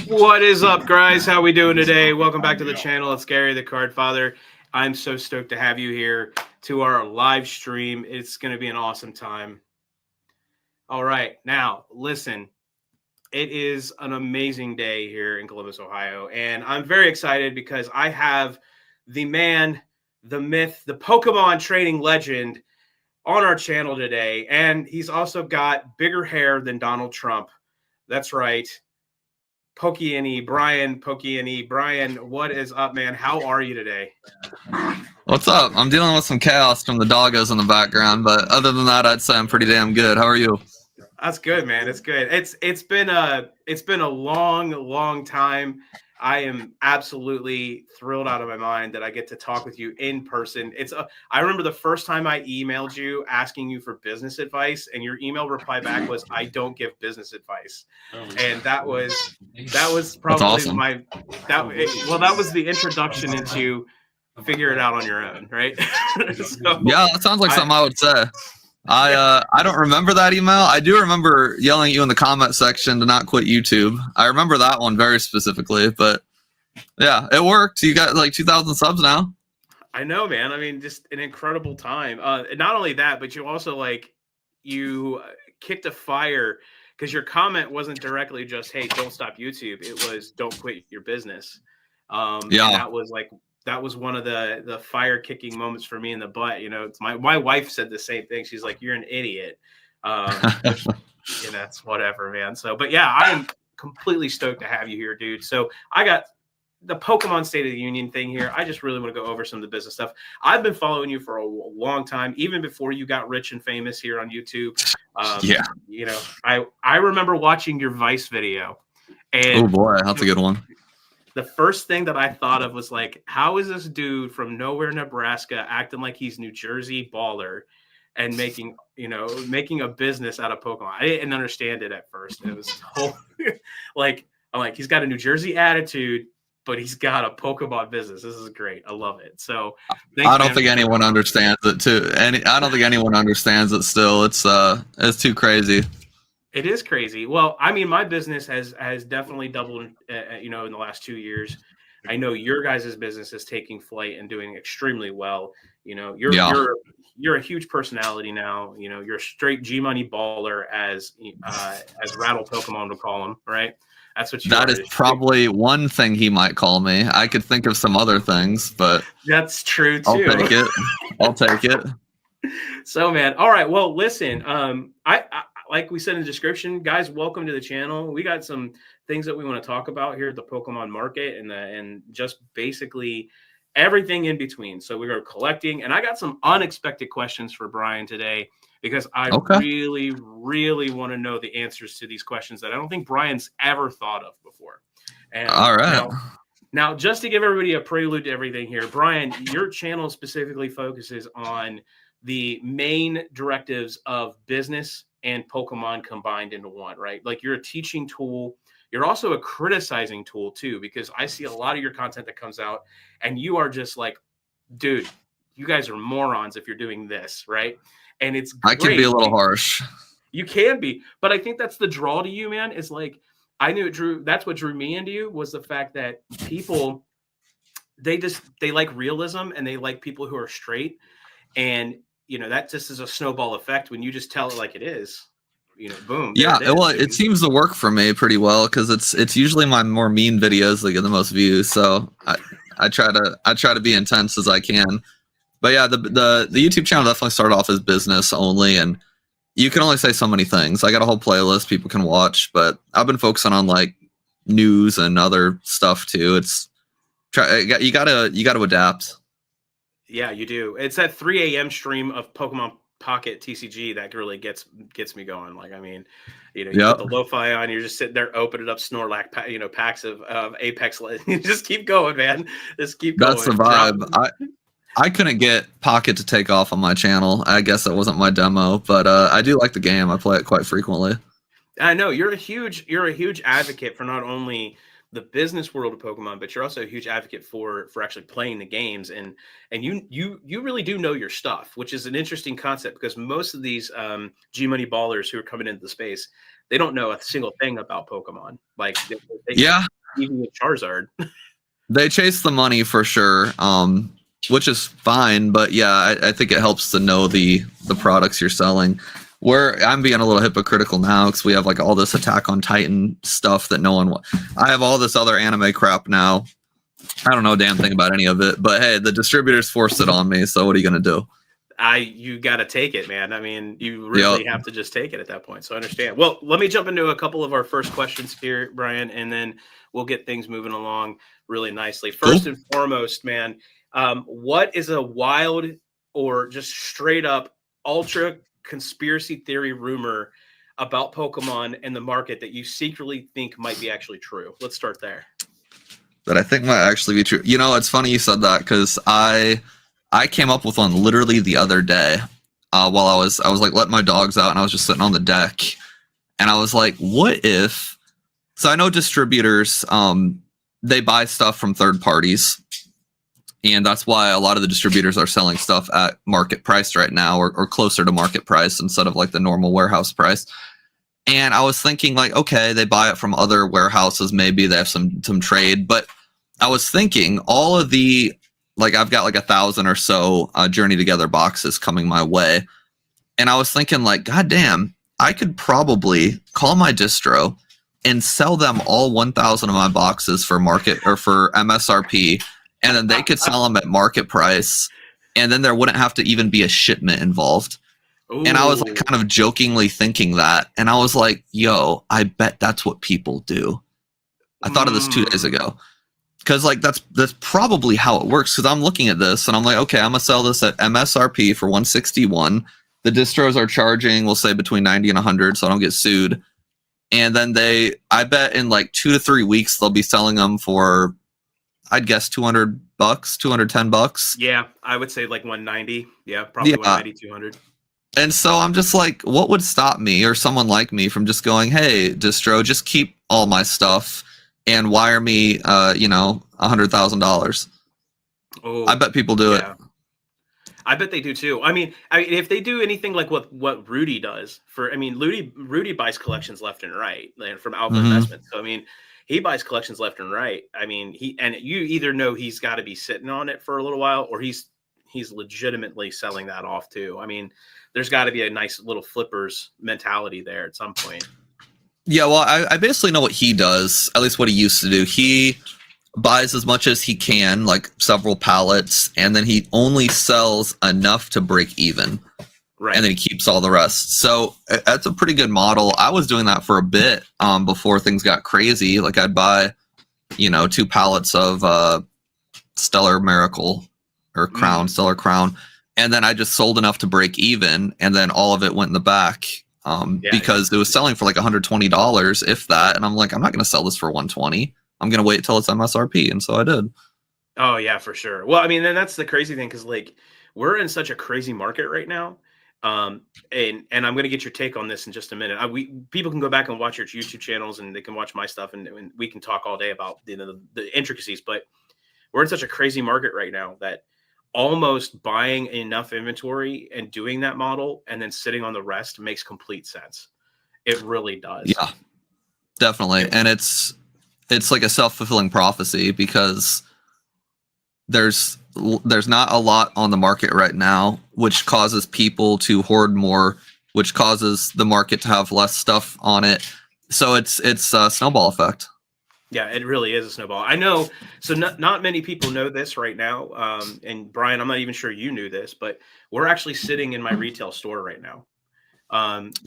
What is up, guys? How we doing today? Welcome back to the channel. It's Gary the Card Father. I'm so stoked to have you here to our live stream. It's going to be an awesome time. All right, now listen. It is an amazing day here in Columbus, Ohio, and I'm very excited because I have the man, the myth, the Pokemon trading legend on our channel today, and he's also got bigger hair than Donald Trump. That's right. Brian, what is up, man? How are you today? What's up? I'm dealing with some chaos from the doggos in the background, but other than that, I'd say I'm pretty damn good. How are you? That's good, man. It's good. It's been a long time. I am absolutely thrilled out of my mind that I get to talk with you in person. I remember the first time I emailed you asking you for business advice, and your email reply back was, "I don't give business advice," and that was probably awesome. that was the introduction into figure it out on your own, right? So, yeah, that sounds like something I would say. I don't remember that email. I do remember yelling at you in the comment section to not quit YouTube. I remember that one very specifically, but yeah, it worked. You got like 2,000 subs now. I know, man. I mean, just an incredible time. Not only that, but you also you kicked a fire because your comment wasn't directly just, "Hey, don't stop YouTube." It was, "Don't quit your business." Yeah, and that was one of the fire kicking moments for me in the butt. You know, it's my wife said the same thing. She's like, "You're an idiot." Which, that's whatever, man. So, but yeah, I am completely stoked to have you here, dude. So I got the Pokemon State of the Union thing here. I just really want to go over some of the business stuff. I've been following you for a long time, even before you got rich and famous here on YouTube. Yeah. You know, I remember watching your Vice video. And oh boy, that's a good one. The first thing that I thought of was like, how is this dude from nowhere, Nebraska, acting like he's New Jersey baller and making a business out of Pokemon? I didn't understand it at first. It was I'm like, he's got a New Jersey attitude, but he's got a Pokemon business. This is great. I love it. So I don't think anyone understands it too. I don't think anyone understands it still. It's too crazy. It is crazy. Well, I mean, my business has definitely doubled, in the last 2 years. I know your guys' business is taking flight and doing extremely well. You know, you're a huge personality now. You know, you're a straight G Money baller, as Rattle Pokemon would call him, right? That's what you. That is probably one thing he might call me. I could think of some other things, but that's true too. I'll take it. So, man, all right. Well, listen, I like we said in the description, guys, welcome to the channel. We got some things that we want to talk about here at the Pokemon market and just basically everything in between. So we are collecting, and I got some unexpected questions for Brian today because I really, really want to know the answers to these questions that I don't think Brian's ever thought of before. And all right. Now, just to give everybody a prelude to everything here, Brian, your channel specifically focuses on the main directives of business and Pokemon combined into one, right? Like, you're a teaching tool. You're also a criticizing tool too, because I see a lot of your content that comes out and you are just like, dude, you guys are morons if you're doing this, right? And it's great. I can be a little harsh. You can be, but I think that's the draw to you, man. Is like, that's what drew me into you, was the fact that people, they like realism and they like people who are straight. And that just is a snowball effect when you just tell it like it is. Boom. Yeah, it seems to work for me pretty well because it's usually my more mean videos that get the most views. So I try to be intense as I can. But yeah, the YouTube channel definitely started off as business only, and you can only say so many things. I got a whole playlist people can watch, but I've been focusing on like news and other stuff too. You gotta adapt. Yeah, you do. It's that 3 a.m. stream of Pokemon Pocket TCG that really gets me going. Like, I mean, you put the lo-fi on, you're just sitting there opening up Snorlax, packs of Apex. You just keep going, man. Just keep going. That's the vibe. I couldn't get Pocket to take off on my channel. I guess that wasn't my demo, but I do like the game. I play it quite frequently. I know you're a huge advocate for not only the business world of Pokemon, but you're also a huge advocate for actually playing the games, and you really do know your stuff, which is an interesting concept because most of these G Money ballers who are coming into the space, they don't know a single thing about Pokemon. Like they Yeah, even with Charizard. they chase the money for sure, which is fine. But yeah, I think it helps to know the products you're selling. Where I'm being a little hypocritical now because we have like all this Attack on Titan stuff that no one. I have all this other anime crap now. I don't know a damn thing about any of it, but hey, the distributors forced it on me. So what are you gonna do? You got to take it, man. I mean, you really have to just take it at that point. So I understand. Well, let me jump into a couple of our first questions here, Brian, and then we'll get things moving along really nicely. First and foremost, man, what is a wild or just straight up ultra conspiracy theory rumor about Pokemon and the market that you secretly think might be actually true? Let's start there. That I think might actually be true. You know, it's funny you said that because I came up with one literally the other day while I was like letting my dogs out and I was just sitting on the deck and I was like, what if? So I know distributors, they buy stuff from third parties. And that's why a lot of the distributors are selling stuff at market price right now or closer to market price instead of like the normal warehouse price. And I was thinking like, okay, they buy it from other warehouses. Maybe they have some trade. But I was thinking all of the, like I've got like 1,000 or so Journey Together boxes coming my way. And I was thinking like, God damn, I could probably call my distro and sell them all 1,000 of my boxes for market or for MSRP. And then they could sell them at market price. And then there wouldn't have to even be a shipment involved. Ooh. And I was like kind of jokingly thinking that. And I was like, yo, I bet that's what people do. I thought of this 2 days ago. Because like that's probably how it works. Because I'm looking at this and I'm like, okay, I'm gonna sell this at MSRP for 161. The distros are charging, we'll say between 90 and 100, so I don't get sued. And then I bet in like 2 to 3 weeks they'll be selling them for, I'd guess $200, $210. Yeah, I would say like 190. Yeah, probably 190, 200. And so I'm just like, what would stop me or someone like me from just going, hey, distro, just keep all my stuff and wire me, $100,000. Oh, I bet people do it. I bet they do too. I mean, if they do anything like what Rudy does Rudy buys collections left and right from Alpha Investments. So I mean, he buys collections left and right. I mean, you either know he's got to be sitting on it for a little while, or he's legitimately selling that off too. I mean, there's got to be a nice little flippers mentality there at some point. Yeah, well, I basically know what he does, at least what he used to do. He buys as much as he can, like several pallets, and then he only sells enough to break even. Right. And then he keeps all the rest. So that's a pretty good model. I was doing that for a bit before things got crazy. Like I'd buy, 2 pallets of Stellar Miracle or Crown, Stellar Crown. And then I just sold enough to break even. And then all of it went in the back because it was selling for like $120, if that. And I'm like, I'm not going to sell this for $120. I'm going to wait till it's MSRP. And so I did. Oh, yeah, for sure. Well, I mean, then that's the crazy thing because like we're in such a crazy market right now. And I'm going to get your take on this in just a minute. People can go back and watch your YouTube channels and they can watch my stuff and we can talk all day about the intricacies, but we're in such a crazy market right now that almost buying enough inventory and doing that model and then sitting on the rest makes complete sense. It really does. Yeah, definitely. And it's like a self-fulfilling prophecy because there's not a lot on the market right now, which causes people to hoard more, which causes the market to have less stuff on it. So it's a snowball effect. Yeah, it really is a snowball. I know. So not many people know this right now. And Brian, I'm not even sure you knew this, but we're actually sitting in my retail store right now.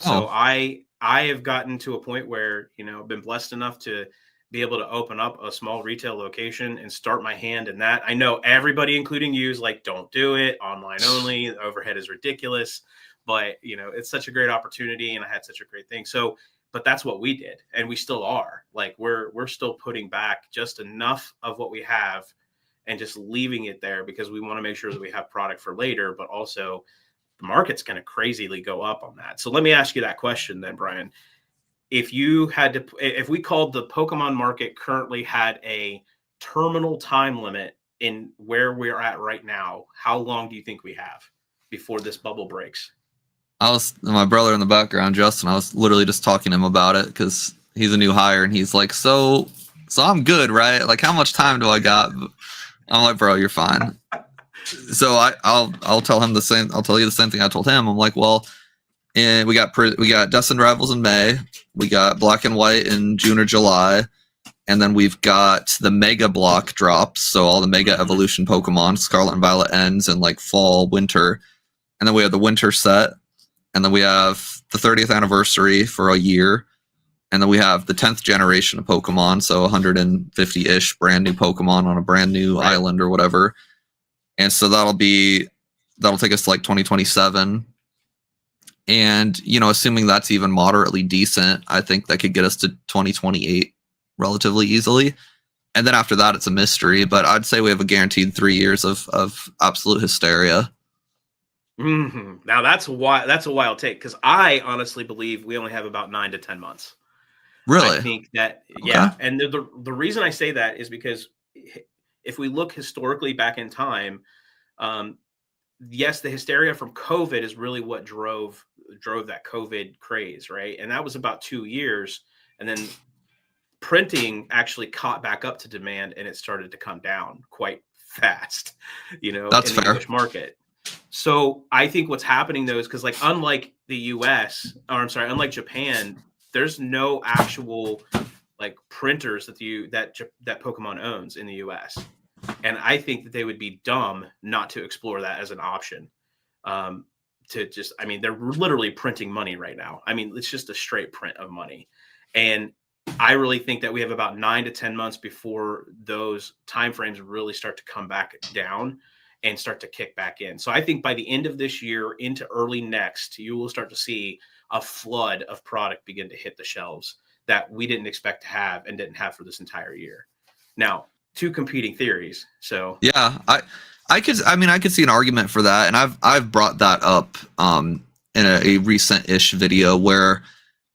So I have gotten to a point where, been blessed enough to be able to open up a small retail location and start my hand in that. I know everybody, including you, is like, don't do it. Online only. The overhead is ridiculous. But, it's such a great opportunity and I had such a great thing. So, but that's what we did. And we still are. Like, we're still putting back just enough of what we have and just leaving it there because we want to make sure that we have product for later, but also the market's going to crazily go up on that. So let me ask you that question then, Brian. if we called the Pokemon market currently had a terminal time limit in where we're at right now, how long do you think we have before this bubble breaks? My brother in the background, Justin, I was literally just talking to him about it because he's a new hire and he's like, so I'm good, right? Like, how much time do I got? I'm like, bro, you're fine. So I'll tell him the same. I'll tell you the same thing I told him. I'm like, well, and we got Destined Rivals in May, we got Black and White in June or July, and then we've got the Mega Block drops. So all the Mega Evolution Pokemon, Scarlet and Violet ends in like fall, winter, and then we have the winter set. And then we have the 30th anniversary for a year. And then we have the 10th generation of Pokemon. So 150-ish brand new Pokemon on a brand new island or whatever. And so that'll take us to like 2027. And, assuming that's even moderately decent, I think that could get us to 2028 relatively easily. And then after that, it's a mystery. But I'd say we have a guaranteed 3 years of absolute hysteria. Mm-hmm. Now that's a wild take, because I honestly believe we only have about 9 to 10 months. Really? I think that, yeah. And the reason I say that is because if we look historically back in time, yes, the hysteria from COVID is really what drove that COVID craze, right? And that was about 2 years, and then printing actually caught back up to demand, and it started to come down quite fast, That's in fair. the English market. So I think what's happening though is because, like, unlike unlike Japan, there's no actual like printers that Pokemon owns in the US. And I think that they would be dumb not to explore that as an option. They're literally printing money right now. I mean, it's just a straight print of money. And I really think that we have about 9 to 10 months before those timeframes really start to come back down and start to kick back in. So I think by the end of this year into early next, you will start to see a flood of product begin to hit the shelves that we didn't expect to have and didn't have for this entire year. Now, two competing theories. So yeah, I could see an argument for that, and I've brought that up in a recent-ish video where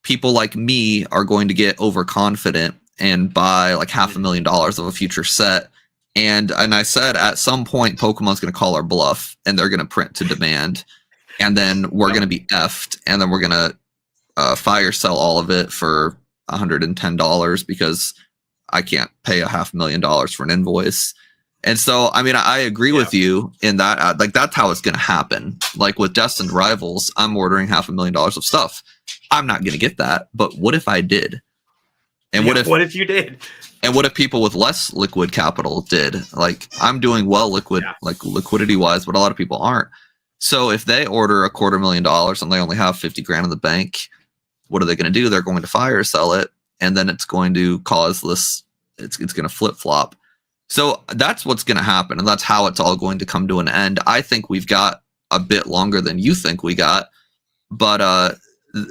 people like me are going to get overconfident and buy like $500,000 of a future set. And I said at some point Pokemon's going to call our bluff and they're going to print to demand, and then we're going to be effed, and then we're going to fire sell all of it for $110 because I can't pay $500,000 for an invoice. And so, I mean, I agree with you in that, like, that's how it's going to happen. Like with Destined Rivals, I'm ordering $500,000 of stuff. I'm not going to get that, but what if I did? And what if you did? And what if people with less liquid capital did? Like, I'm doing well like liquidity wise, but a lot of people aren't. So if they order $250,000 and they only have 50 grand in the bank, what are they going to do? They're going to fire sell it, and then it's going to cause this. It's going to flip flop. So that's what's going to happen, and that's how it's all going to come to an end. I think we've got a bit longer than you think we got, but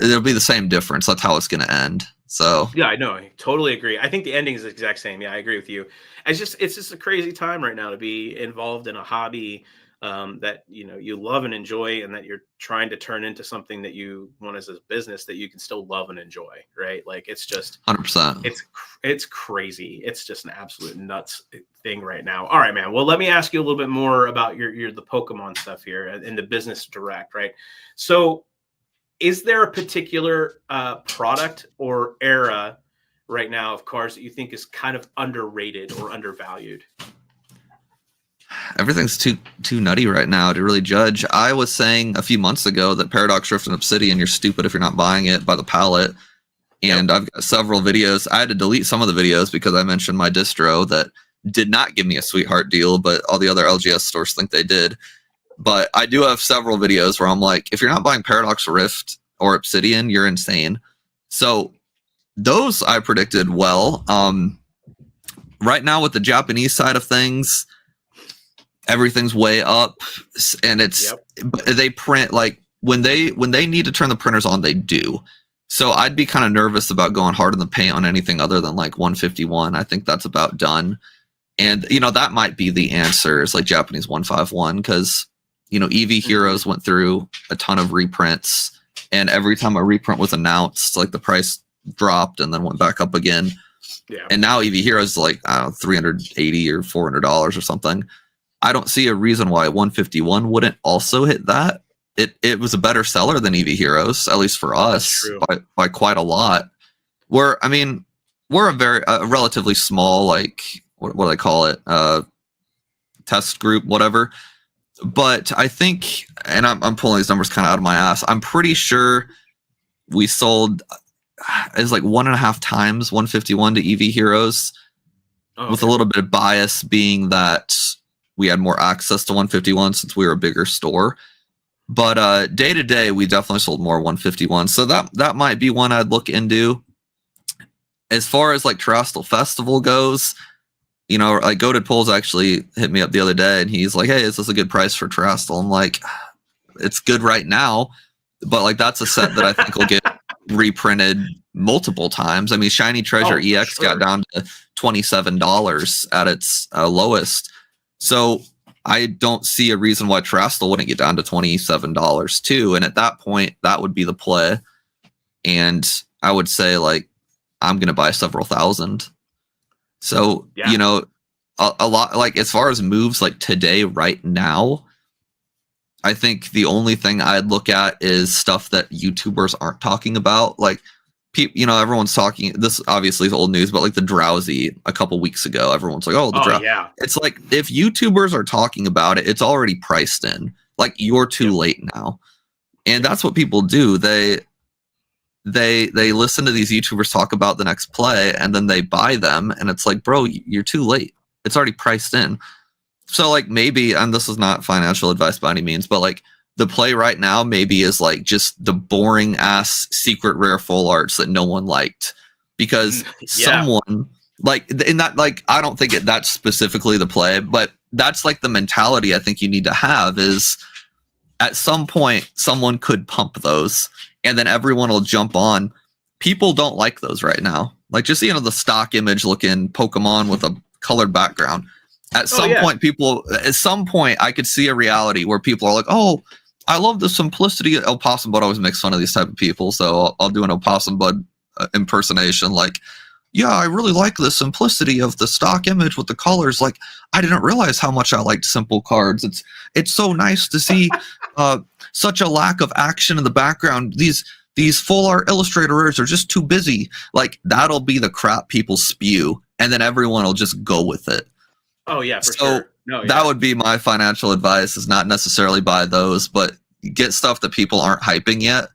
it'll be the same difference. That's how it's going to end. So yeah, I know. I totally agree. I think the ending is the exact same. Yeah, I agree with you. It's just a crazy time right now to be involved in a hobby that you love and enjoy, and that you're trying to turn into something that you want as a business that you can still love and enjoy. Right? Like, it's just 100%. It's crazy. It's just an absolute nuts thing right now. All right, man. Well, let me ask you a little bit more about the Pokemon stuff here and the business direct. Right? So, is there a particular product or era right now of cards that you think is kind of underrated or undervalued? Everything's too nutty right now to really judge. I was saying a few months ago that Paradox Rift and Obsidian, you're stupid if you're not buying it by the pallet. And I've got several videos. I had to delete some of the videos because I mentioned my distro that did not give me a sweetheart deal, but all the other LGS stores think they did. But I do have several videos where I'm like, if you're not buying Paradox Rift or Obsidian, you're insane. So those I predicted well. Right now with the Japanese side of things, everything's way up, and they print like when they need to turn the printers on, they do. So I'd be kind of nervous about going hard in the paint on anything other than like 151. I think that's about done. And that might be the answer, is like Japanese 151, because EV Heroes went through a ton of reprints, and every time a reprint was announced, like the price dropped and then went back up again. Yeah. And now EV Heroes is like, I don't know, $380 or $400 or something. I don't see a reason why 151 wouldn't also hit that. It was a better seller than EV Heroes, at least for us, by quite a lot. We're a relatively small, like, what do they call it? Test group, whatever. But I think, and I'm pulling these numbers kind of out of my ass, I'm pretty sure we sold is like 1.5 times 151 to EV Heroes, with a little bit of bias being that we had more access to 151 since we were a bigger store. But day to day, we definitely sold more 151. So that might be one I'd look into. As far as like Terrestrial Festival goes, you know, like Goated Polls actually hit me up the other day and he's like, hey, is this a good price for Terrestrial? I'm like, it's good right now, but like that's a set that I think will get reprinted multiple times. I mean, Shiny Treasure EX got down to $27 at its lowest. So I don't see a reason why Terrestrial wouldn't get down to $27 too. And at that point, that would be the play. And I would say, like, I'm going to buy several thousand. So, you know, a lot, like, as far as moves like today, right now, I think the only thing I'd look at is stuff that YouTubers aren't talking about. Like, you know, everyone's talking, this obviously is old news, but like the Drowsy a couple weeks ago, everyone's like, oh, the Drowsy. Yeah. It's like, if YouTubers are talking about it, it's already priced in. Like, you're too late now. And that's what people do. They listen to these YouTubers talk about the next play and then they buy them. And it's like, bro, you're too late. It's already priced in. So like maybe, and this is not financial advice by any means, but like the play right now maybe is like just the boring ass secret rare full arts that no one liked, because someone like in that, like, I don't think that's specifically the play, but that's like the mentality I think you need to have is at some point someone could pump those and then everyone will jump on. People don't like those right now. Like, just, you know, the stock image looking Pokemon with a colored background. At some point, I could see a reality where people are like, oh, I love the simplicity. Opossum Bud always makes fun of these type of people, so I'll do an Opossum Bud impersonation. Like, yeah, I really like the simplicity of the stock image with the colors. Like, I didn't realize how much I liked simple cards. It's so nice to see such a lack of action in the background. These full art illustrators are just too busy. Like, that'll be the crap people spew, and then everyone will just go with it. Oh yeah, for sure. No, that would be my financial advice, is not necessarily buy those, but get stuff that people aren't hyping yet.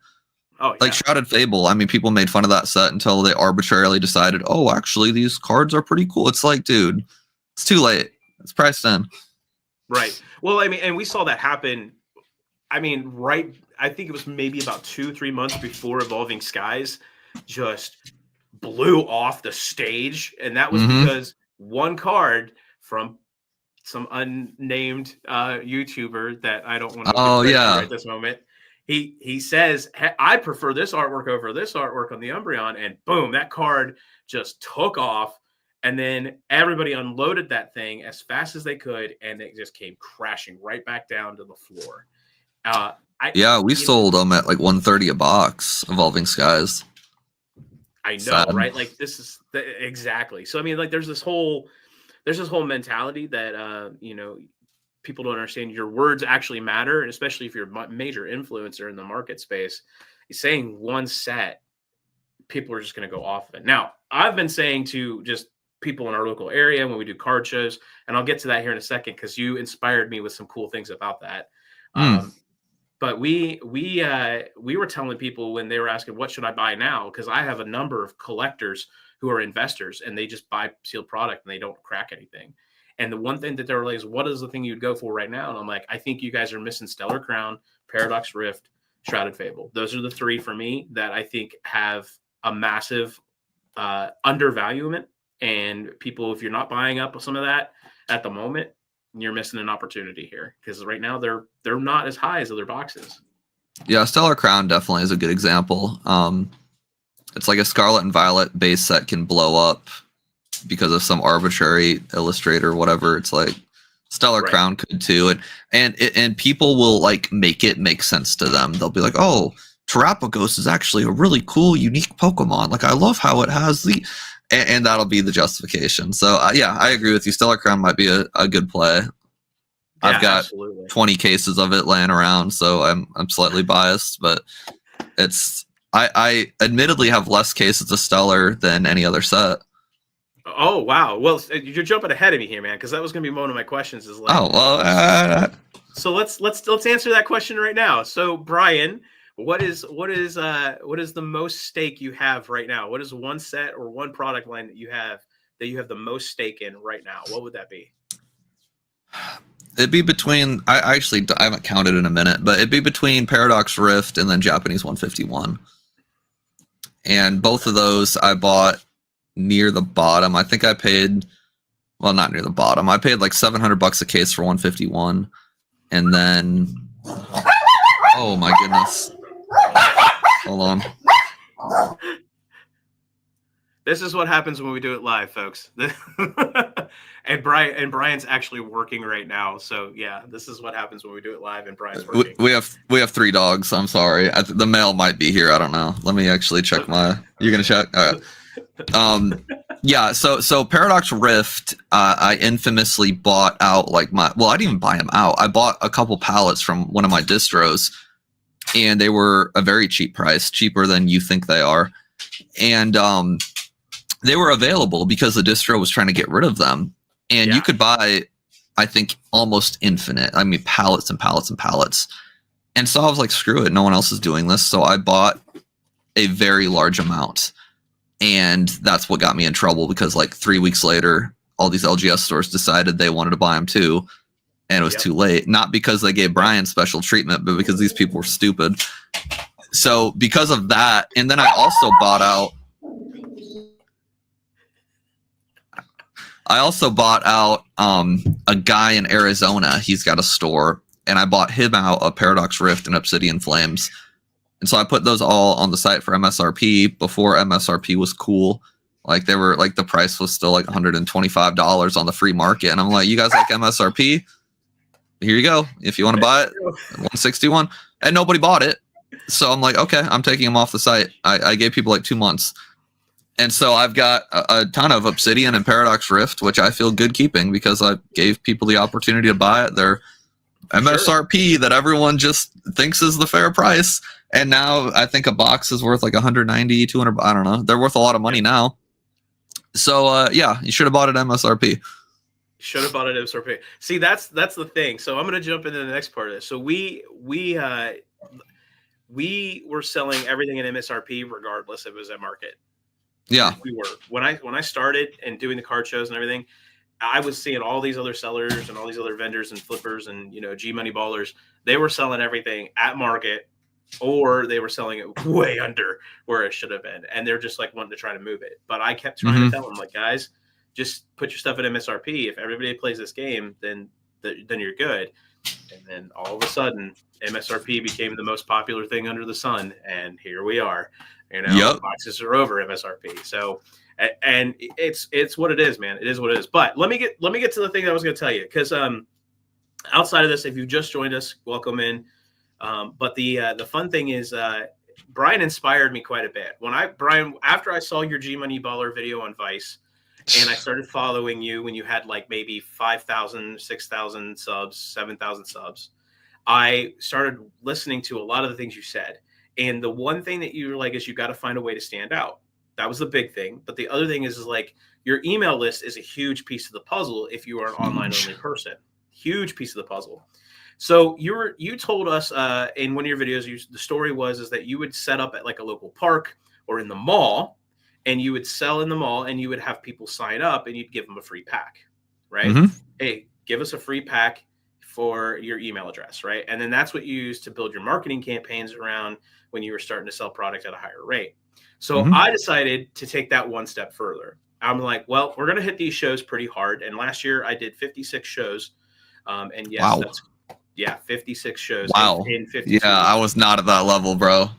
Oh, like Shrouded Fable. I mean, people made fun of that set until they arbitrarily decided, oh, actually, these cards are pretty cool. It's like, dude, it's too late. It's priced in. Right. Well, I mean, and we saw that happen. I mean, I think it was maybe about 2-3 months before Evolving Skies just blew off the stage. And that was because one card from some unnamed YouTuber that I don't want to at this moment. He says, hey, I prefer this artwork over this artwork on the Umbreon, and boom, that card just took off. And then everybody unloaded that thing as fast as they could, and it just came crashing right back down to the floor. We sold them at like $130 a box, Evolving Skies. I know, right? Like, this is exactly. So I mean, like, there's this whole mentality that you know, people don't understand. Your words actually matter, and especially if you're a major influencer in the market space. Saying one set, people are just going to go off of it. Now, I've been saying to just people in our local area when we do card shows, and I'll get to that here in a second because you inspired me with some cool things about that. But we were telling people when they were asking, what should I buy now? Because I have a number of collectors who are investors and they just buy sealed product and they don't crack anything. And the one thing that they're like is, what is the thing you'd go for right now? And I'm like, I think you guys are missing Stellar Crown, Paradox Rift, Shrouded Fable. Those are the three for me that I think have a massive undervaluement. And people, if you're not buying up some of that at the moment, you're missing an opportunity here, because right now they're not as high as other boxes. Yeah, Stellar Crown definitely is a good example. It's like a Scarlet and Violet base set can blow up because of some arbitrary illustrator or whatever. It's like Stellar Crown could too, and people will like make it make sense to them. They'll be like, oh, Terapagos is actually a really cool, unique Pokemon. Like, I love how it has the, and that'll be the justification. So yeah, I agree with you. Stellar Crown might be a good play. Yeah, I've got absolutely 20 cases of it laying around, so I'm slightly biased, but it's I admittedly have less cases of Stellar than any other set. Oh wow! Well, you're jumping ahead of me here, man, because that was going to be one of my questions. Is like, Oh well, so let's answer that question right now. So, Brian, what is the most stake you have right now? What is one set or one product line that you have the most stake in right now? What would that be? it'd be between. I haven't counted in a minute, but it'd be between Paradox Rift and then Japanese 151. And both of those I bought near the bottom. I think I paid, well, not near the bottom. I paid like $700 a case for 151, and then, oh my goodness, hold on. This is what happens when we do it live, folks. and Brian's actually working right now. So yeah, this is what happens when we do it live and Brian's working. We have 3 dogs. I'm sorry. The male might be here. I don't know. Let me actually check my. You're gonna check? All right. Yeah. So Paradox Rift, I infamously bought out like my. Well, I didn't even buy them out. I bought a couple pallets from one of my distros, and they were a very cheap price, cheaper than you think they are, and they were available because the distro was trying to get rid of them. And you could buy, I think, almost infinite. I mean, pallets and pallets and pallets. And so I was like, screw it. No one else is doing this. So I bought a very large amount. And that's what got me in trouble, because like 3 weeks later, all these LGS stores decided they wanted to buy them too. And it was too late. Not because they gave Brian special treatment, but because these people were stupid. So because of that, and then I also bought out a guy in Arizona. He's got a store, and I bought him out a Paradox Rift and Obsidian Flames. And so I put those all on the site for MSRP before MSRP was cool. Like they were like, the price was still like $125 on the free market. And I'm like, you guys like MSRP? Here you go. If you want to buy it, 161. And nobody bought it. So I'm like, okay, I'm taking them off the site. I gave people like 2 months. And so I've got a ton of Obsidian and Paradox Rift, which I feel good keeping because I gave people the opportunity to buy it. They're MSRP that everyone just thinks is the fair price. And now I think a box is worth like 190, 200. I don't know. They're worth a lot of money now. So yeah, you should have bought it MSRP. Should have bought it MSRP. See, that's the thing. So I'm going to jump into the next part of this. So we were selling everything in MSRP regardless if it was at market. Yeah, we were. When I started and doing the card shows and everything, I was seeing all these other sellers and all these other vendors and flippers and, G Money ballers. They were selling everything at market, or they were selling it way under where it should have been. And they're just like wanting to try to move it. But I kept trying to tell them, like, guys, just put your stuff at MSRP. If everybody plays this game, then you're good. And then all of a sudden, MSRP became the most popular thing under the sun. And here we are. Boxes are over MSRP. So, and it's what it is, man. It is what it is. But let me get to the thing that I was going to tell you, because outside of this, if you just joined us, welcome in. But the fun thing is, Brian inspired me quite a bit. Brian, after I saw your G Money Baller video on Vice, and I started following you when you had like maybe 5,000, 6,000 subs, 7,000 subs, I started listening to a lot of the things you said. And the one thing that you were like is you got to find a way to stand out. That was the big thing. But the other thing is like your email list is a huge piece of the puzzle if you are an online only person. Huge piece of the puzzle. So you told us in one of your videos, the story was that you would set up at like a local park or in the mall, and you would sell in the mall, and you would have people sign up, and you'd give them a free pack, right? Hey, give us a free pack for your email address, right? And then that's what you use to build your marketing campaigns around when you were starting to sell product at a higher rate. So I decided to take that one step further. I'm like, well, we're going to hit these shows pretty hard. And last year I did 56 shows. And yes, wow. 56 shows. Wow. In 52 yeah, I was not at that level, bro.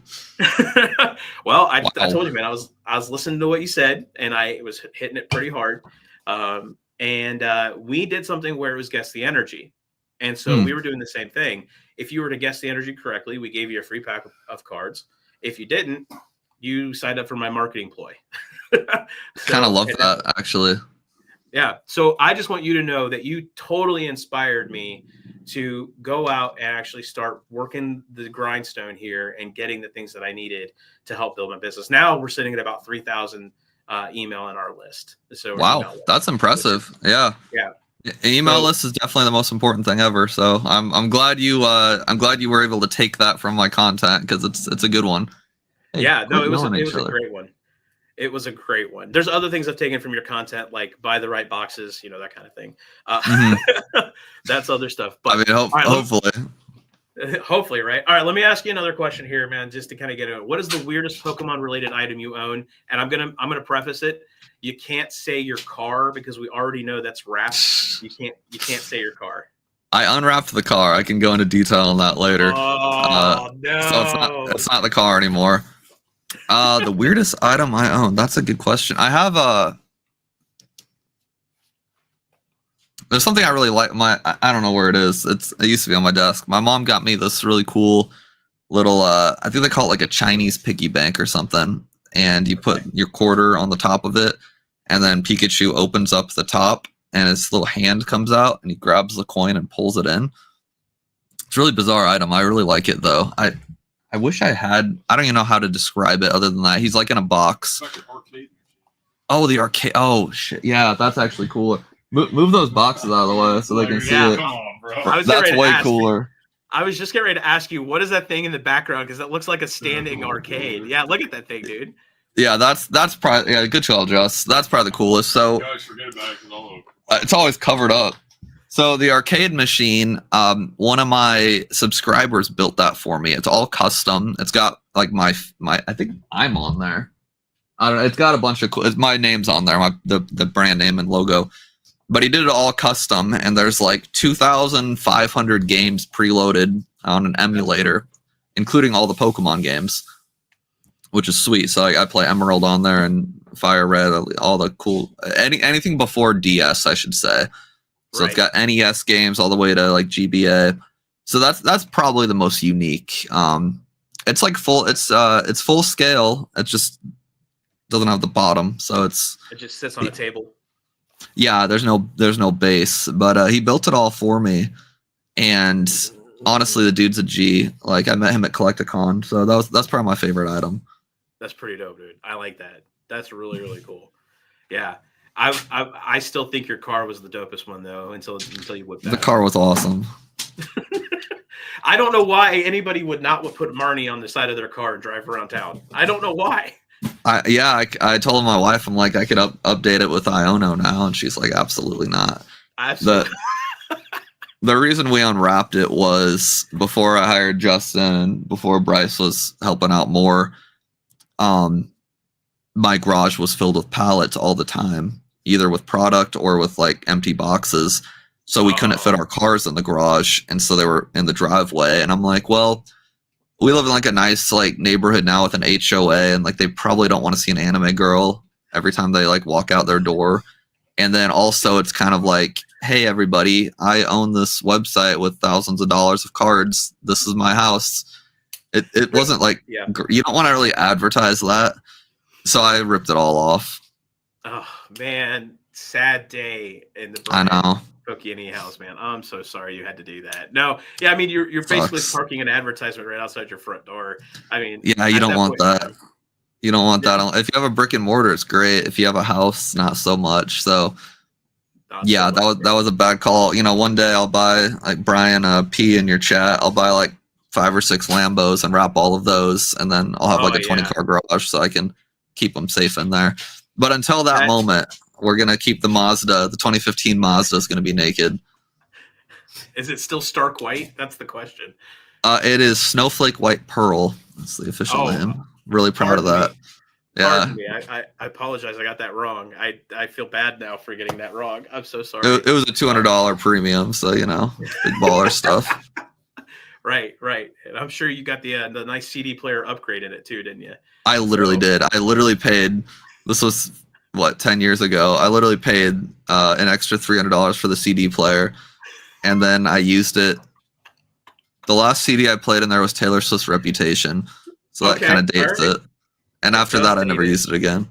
Well, I told you, man, I was listening to what you said, and I was hitting it pretty hard. And we did something where it was guess the energy. And so we were doing the same thing. If you were to guess the energy correctly, we gave you a free pack of cards. If you didn't, you signed up for my marketing ploy. Kind of love that, actually. Yeah. So I just want you to know that you totally inspired me to go out and actually start working the grindstone here and getting the things that I needed to help build my business. Now we're sitting at about 3,000 email in our list. So wow, that's impressive. Yeah. Yeah. Email list is definitely the most important thing ever. So I'm glad you were able to take that from my content, because it's a good one. Hey, yeah, no, it was a great one. It was a great one. There's other things I've taken from your content, like buy the right boxes, that kind of thing. That's other stuff. But I mean, hopefully. Hopefully, right? All right, let me ask you another question here, man, just to kind of get it. What is the weirdest Pokemon-related item you own? And I'm gonna preface it. You can't say your car, because we already know that's wrapped. You can't say your car. I unwrapped the car. I can go into detail on that later. Oh no! So it's not the car anymore. The weirdest item I own. That's a good question. I have there's something I really like. I don't know where it is. It used to be on my desk. My mom got me this really cool little I think they call it like a Chinese piggy bank or something. And you put your quarter on the top of it, and then Pikachu opens up the top, and his little hand comes out, and he grabs the coin and pulls it in. It's a really bizarre item. I really like it though. I wish I had. I don't even know how to describe it other than that. He's like in a box. Like an arcade. Oh, the arcade. Oh shit! Yeah, that's actually cooler. Move those boxes out of the way so they can see it. Come on, bro. That's way cooler. I was just getting ready to ask you, what is that thing in the background? Because it looks like a standing arcade. Yeah, look at that thing, dude. Yeah, that's probably good job, Joss. That's probably the coolest. So guys, forget about it. It's always covered up. So the arcade machine, one of my subscribers built that for me. It's all custom. It's got like my I think I'm on there. I don't know. It's got a bunch of my name's on there, the brand name and logo. But he did it all custom, and there's like 2,500 games preloaded on an emulator, including all the Pokemon games, which is sweet. So I play Emerald on there and Fire Red, all the cool anything before DS, I should say. So It's got NES games all the way to like GBA. So that's probably the most unique. It's like it's full scale. It just doesn't have the bottom, so it just sits on a table. Yeah, there's no base, but he built it all for me, and honestly, the dude's a G. Like I met him at Collecticon, so that's probably my favorite item. That's pretty dope, dude. I like that. That's really, really cool. Yeah. I still think your car was the dopest one though, until you whipped that. The car was awesome. I don't know why anybody would not put Marnie on the side of their car and drive around town. I don't know why. I told my wife, I'm like, I could update it with Iono now, and she's like, absolutely not. Absolutely. The reason we unwrapped it was before I hired Justin, before Bryce was helping out more. My garage was filled with pallets all the time, either with product or with like empty boxes. So we couldn't fit our cars in the garage, and so they were in the driveway. And I'm like, well, we live in like a nice like neighborhood now with an HOA, and like they probably don't want to see an anime girl every time they like walk out their door. And then also it's kind of like, hey everybody, I own this website with thousands of dollars of cards. This is my house. It wasn't like you don't want to really advertise that. So I ripped it all off. Oh man, sad day in the I know. Cookie house, man. I'm so sorry you had to do that. No, yeah, I mean you're basically parking an advertisement right outside your front door. I mean, yeah, you don't want that. You don't want that. If you have a brick and mortar, it's great. If you have a house, not so much. So that was a bad call. You know, one day I'll buy like Brian P in your chat. I'll buy like 5 or 6 Lambos and wrap all of those, and then I'll have like a 20 car garage so I can keep them safe in there. But until that moment, we're gonna keep the Mazda. The 2015 Mazda is gonna be naked. Is it still stark white? That's the question. It is Snowflake White Pearl. That's the official name. Really proud of that. Pardon me. I apologize. I got that wrong. I feel bad now for getting that wrong. I'm so sorry. It was a $200 premium, so you know, big baller stuff. Right. And I'm sure you got the nice CD player upgrade in it too, didn't you? I literally did. I literally paid. This was 10 years ago. I literally paid an extra $300 for the CD player, and then I used it. The last CD I played in there was Taylor Swift's Reputation, So that kind of dates it. And after that, I never used it again.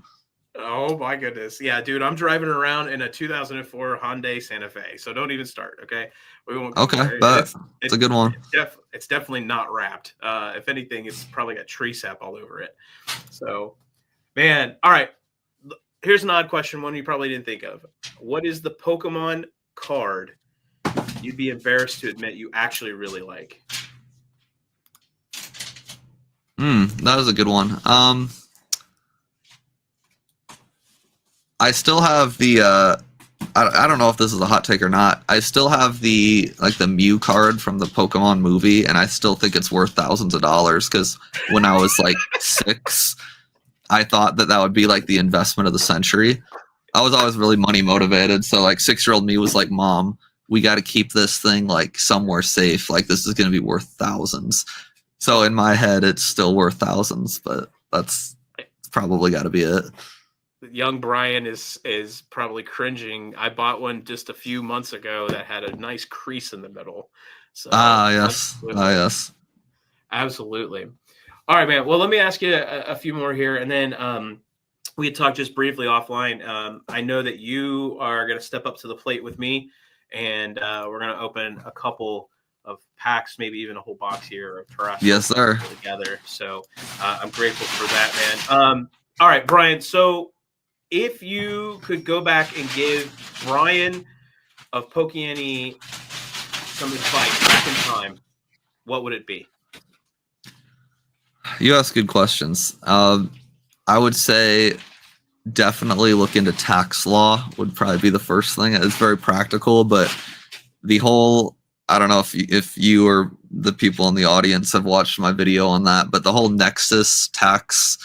Oh my goodness. Yeah, dude, I'm driving around in a 2004 Hyundai Santa Fe. So don't even start, okay? We won't go there. But it's a good one. It's definitely not wrapped. If anything, it's probably got tree sap all over it. So, man, all right. Here's an odd question, one you probably didn't think of. What is the Pokemon card you'd be embarrassed to admit you actually really like? That was a good one. I still have the I don't know if this is a hot take or not. I still have the Mew card from the Pokemon movie, and I still think it's worth thousands of dollars because when I was like 6, I thought that would be like the investment of the century. I was always really money motivated, so like 6-year-old me was like, "Mom, we got to keep this thing like somewhere safe. Like this is going to be worth thousands." So in my head, it's still worth thousands, but that's probably got to be it. Young Brian is probably cringing. I bought one just a few months ago that had a nice crease in the middle. So yes. Yes. Absolutely. All right, man. Well, let me ask you a few more here, and then we had talked just briefly offline. I know that you are going to step up to the plate with me, and we're going to open a couple of packs, maybe even a whole box here of terrestrial. Yes, sir. Together. So I'm grateful for that, man. All right, Brian. So if you could go back and give Brian of Pokeani some advice back in time, what would it be? You ask good questions. I would say definitely look into tax law would probably be the first thing. It's very practical, but the whole, I don't know if you or the people in the audience have watched my video on that, but the whole Nexus tax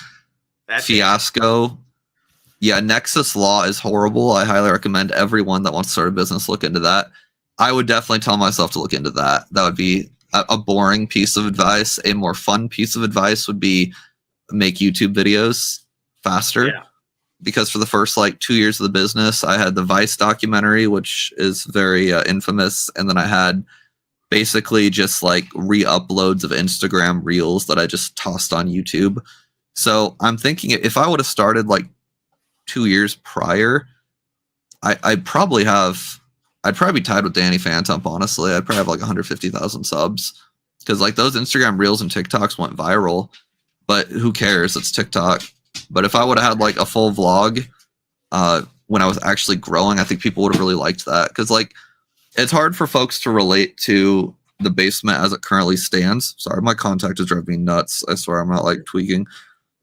fiasco. Yeah, Nexus law is horrible. I highly recommend everyone that wants to start a business look into that. I would definitely tell myself to look into that. That would be a boring piece of advice. A more fun piece of advice would be make YouTube videos faster. Yeah. Because for the first 2 years of the business, I had the Vice documentary, which is very infamous. And then I had basically just re-uploads of Instagram reels that I just tossed on YouTube. So I'm thinking if I would have started 2 years prior, I'd probably be tied with Danny Phantom, honestly. I'd probably have 150,000 subs because those Instagram reels and TikToks went viral, but who cares? It's TikTok. But if I would have had a full vlog when I was actually growing, I think people would have really liked that because it's hard for folks to relate to the basement as it currently stands. Sorry, my contact is driving me nuts. I swear I'm not tweaking.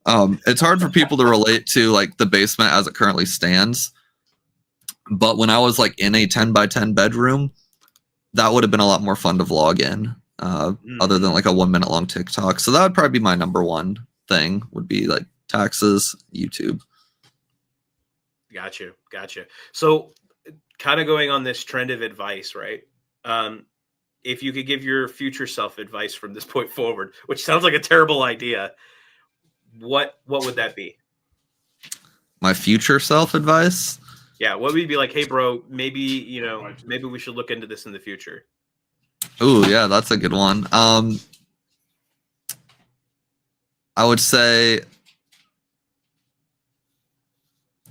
It's hard for people to relate to the basement as it currently stands. But when I was in a 10 by 10 bedroom, that would have been a lot more fun to vlog in, other than a 1 minute long TikTok. So that would probably be my number one thing would be taxes, YouTube. Gotcha. So kind of going on this trend of advice, right? If you could give your future self advice from this point forward, which sounds like a terrible idea, what would that be? My future self advice? Yeah, what would you be like, hey bro, maybe we should look into this in the future? Ooh, yeah, that's a good one. I would say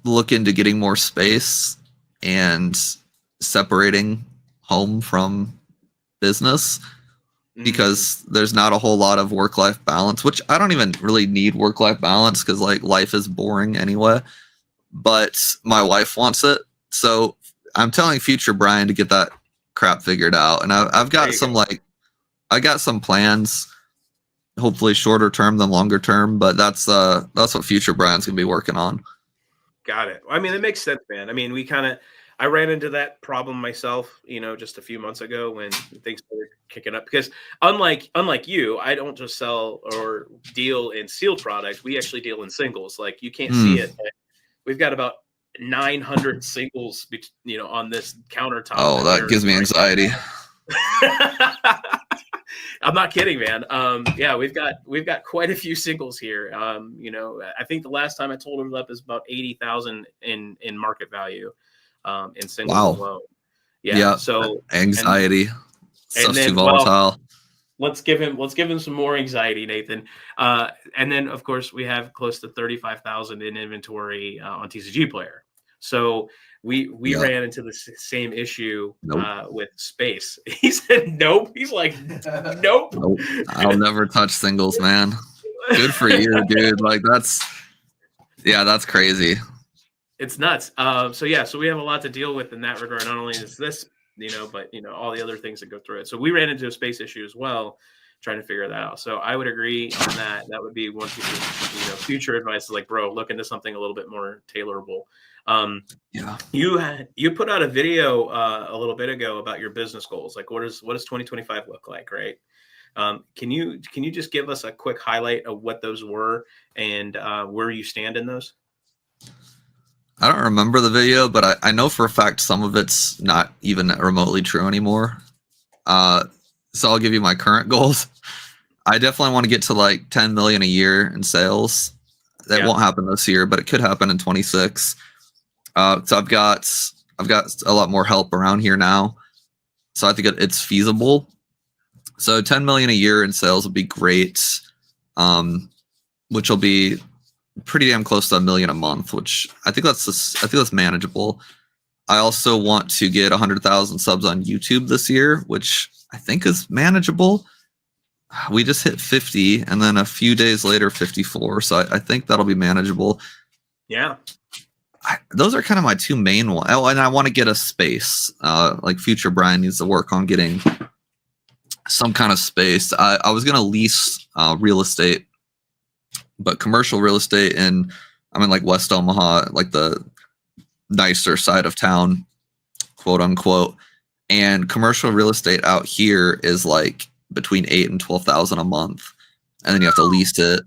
look into getting more space and separating home from business because there's not a whole lot of work-life balance, which I don't even really need work-life balance because life is boring anyway, but my wife wants it. So I'm telling future Brian to get that crap figured out. And I've got I got some plans, hopefully shorter term than longer term, but that's what future Brian's gonna be working on. Got it. I mean, it makes sense, man. I mean, I ran into that problem myself, just a few months ago when things started kicking up. Because unlike you, I don't just sell or deal in sealed products. We actually deal in singles. You can't see it, but we've got about 900 singles, on this countertop. Oh, that gives me anxiety. I'm not kidding, man. Yeah, we've got quite a few singles here. I think the last time I totaled it up is about 80,000 in market value. In singles alone. Yeah. So anxiety. Stuff's too well, volatile. let's give him some more anxiety, Nathan. And then of course we have close to 35,000 in inventory on TCG Player. So we Yeah. ran into the same issue Nope. with space. He said nope. He's like nope. Nope. I'll never touch singles, man. Good for you, dude. Like that's crazy. It's nuts. So yeah, so we have a lot to deal with in that regard. Not only is this, but all the other things that go through it. So we ran into a space issue as well, trying to figure that out. So I would agree on that. That would be one piece of future advice. Like, bro, look into something a little bit more tailorable. Yeah. You put out a video a little bit ago about your business goals. Like, what does 2025 look like, right? Can you just give us a quick highlight of what those were and where you stand in those? I don't remember the video, but I know for a fact some of it's not even remotely true anymore. So I'll give you my current goals. I definitely want to get to like 10 million a year in sales. That won't happen this year, but it could happen in 26. So I've got a lot more help around here now. So I think it's feasible. So 10 million a year in sales would be great. Which will be pretty damn close to $1 million a month, which I think that's manageable. I also want to get 100,000 subs on YouTube this year, which I think is manageable. We just hit 50, and then a few days later, 54. So I think that'll be manageable. Yeah. Those are kind of my two main ones. Oh, and I want to get a space. Like Future Brian needs to work on getting some kind of space. I was going to lease real estate, but commercial real estate, and I'm in like West Omaha, like the nicer side of town, quote unquote. And commercial real estate out here is like between 8 and 12,000 a month, and then you have to lease it,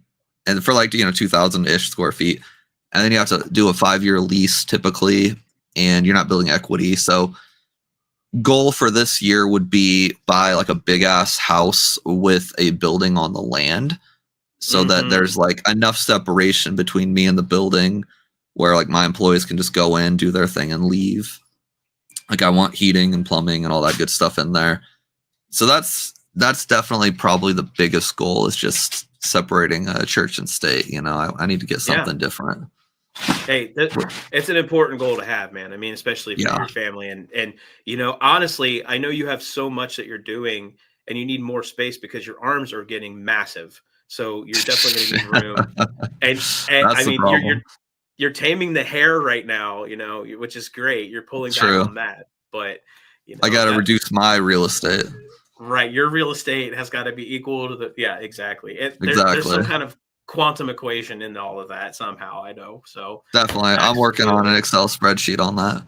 and for like 2,000-ish square feet, and then you have to do a 5-year lease typically, and you're not building equity. So goal for this year would be buy like a big ass house with a building on the land, so that there's like enough separation between me and the building where like my employees can just go in, do their thing, and leave. Like I want heating and plumbing and all that good stuff in there. So that's definitely probably the biggest goal, is just separating church and state. I need to get something different. Hey, it's an important goal to have, man. I mean, especially for your family. And honestly, I know you have so much that you're doing and you need more space because your arms are getting massive. So you're definitely going to need room. And I mean, you're taming the hair right now, which is great. You're pulling back on that, but I got to reduce my real estate. Right, your real estate has got to be equal to exactly. There's some kind of quantum equation in all of that somehow. I know, so definitely, I'm working on an Excel spreadsheet on that.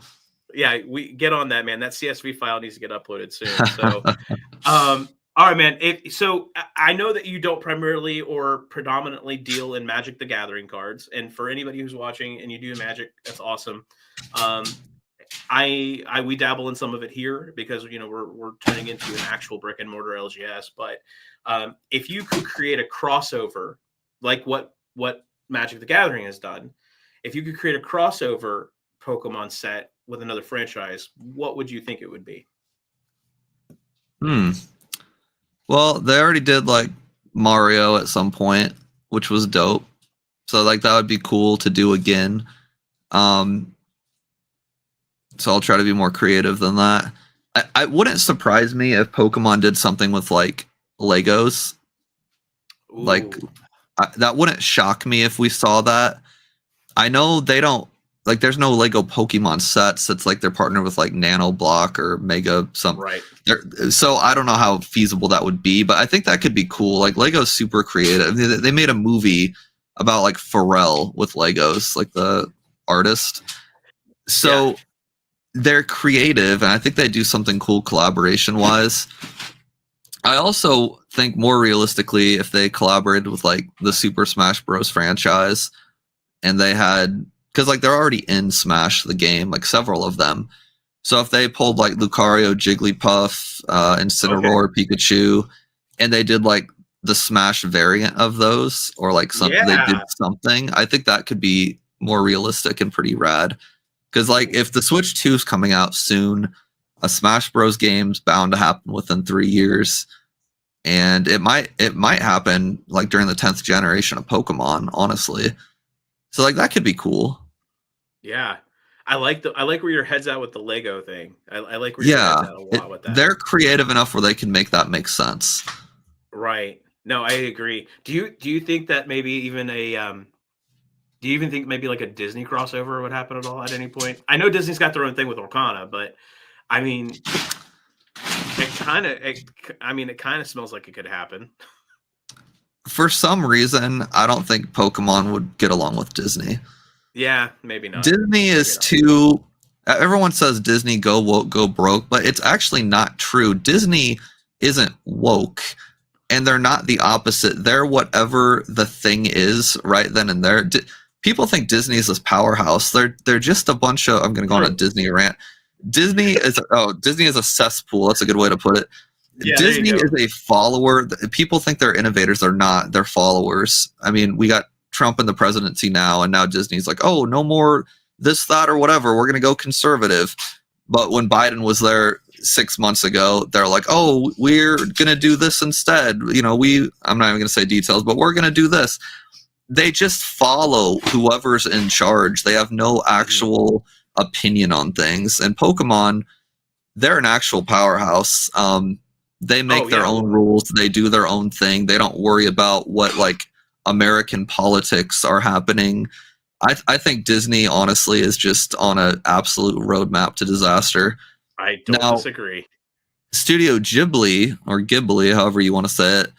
Yeah, we get on that, man. That CSV file needs to get uploaded soon. So, all right, man. So I know that you don't primarily or predominantly deal in Magic the Gathering cards, and for anybody who's watching and you do Magic, that's awesome. We dabble in some of it here because we're turning into an actual brick and mortar LGS. But if you could create a crossover like what Magic the Gathering has done, if you could create a crossover Pokemon set with another franchise, what would you think it would be? Well, they already did like Mario at some point, which was dope. So like that would be cool to do again. So I'll try to be more creative than that. I wouldn't surprise me if Pokemon did something with like Legos. Ooh. Like that wouldn't shock me if we saw that. I know they don't like. There's no Lego Pokemon sets. It's like they're partnered with like Nano Block or Mega something. Right. So I don't know how feasible that would be, but I think that could be cool. Like Lego's super creative. They made a movie about like Pharrell with Legos, like the artist. So. Yeah. They're creative, and I think they do something cool collaboration-wise. I also think more realistically, if they collaborated with like the Super Smash Bros. Franchise, and they had, because like they're already in Smash the game, like several of them. So if they pulled like Lucario, Jigglypuff, Incineroar, Pikachu, and they did like the Smash variant of those, or like something, they did something, I think that could be more realistic and pretty rad. Because like if the Switch 2 is coming out soon, a Smash Bros. Game's bound to happen within 3 years. and it might happen like during the 10th generation of Pokemon, honestly. So like that could be cool. Yeah. I like where your head's at with the Lego thing. I like where your head's Yeah, at a lot with that. they're creative enough where they can make that make sense. Right. No, I agree. Do you think that maybe even a do you even think maybe like a Disney crossover would happen at all at any point? I know Disney's got their own thing with Orkana, but I mean, it kind of smells like it could happen. For some reason, I don't think Pokemon would get along with Disney. Yeah, maybe not. Disney is too. Everyone says Disney go woke, go broke, but it's actually not true. Disney isn't woke, and they're not the opposite. They're whatever the thing is right then and there. People think Disney is this powerhouse. They're just a bunch of. I'm going to go on a Disney rant. Disney is a cesspool. That's a good way to put it. Yeah, Disney is a follower. People think they're innovators. They're not. They're followers. I mean, we got Trump in the presidency now, and now Disney's like, oh, no more this, that, or whatever. We're going to go conservative. But when Biden was there 6 months ago, they're like, oh, we're going to do this instead. You know, I'm not even going to say details, but we're going to do this. They just follow whoever's in charge. They have no actual opinion on things. And Pokemon, they're an actual powerhouse. They make their own rules. They do their own thing. They don't worry about what like American politics are happening. I think Disney honestly is just on an absolute roadmap to disaster. I don't disagree. Studio Ghibli, or Ghibli, however you want to say it,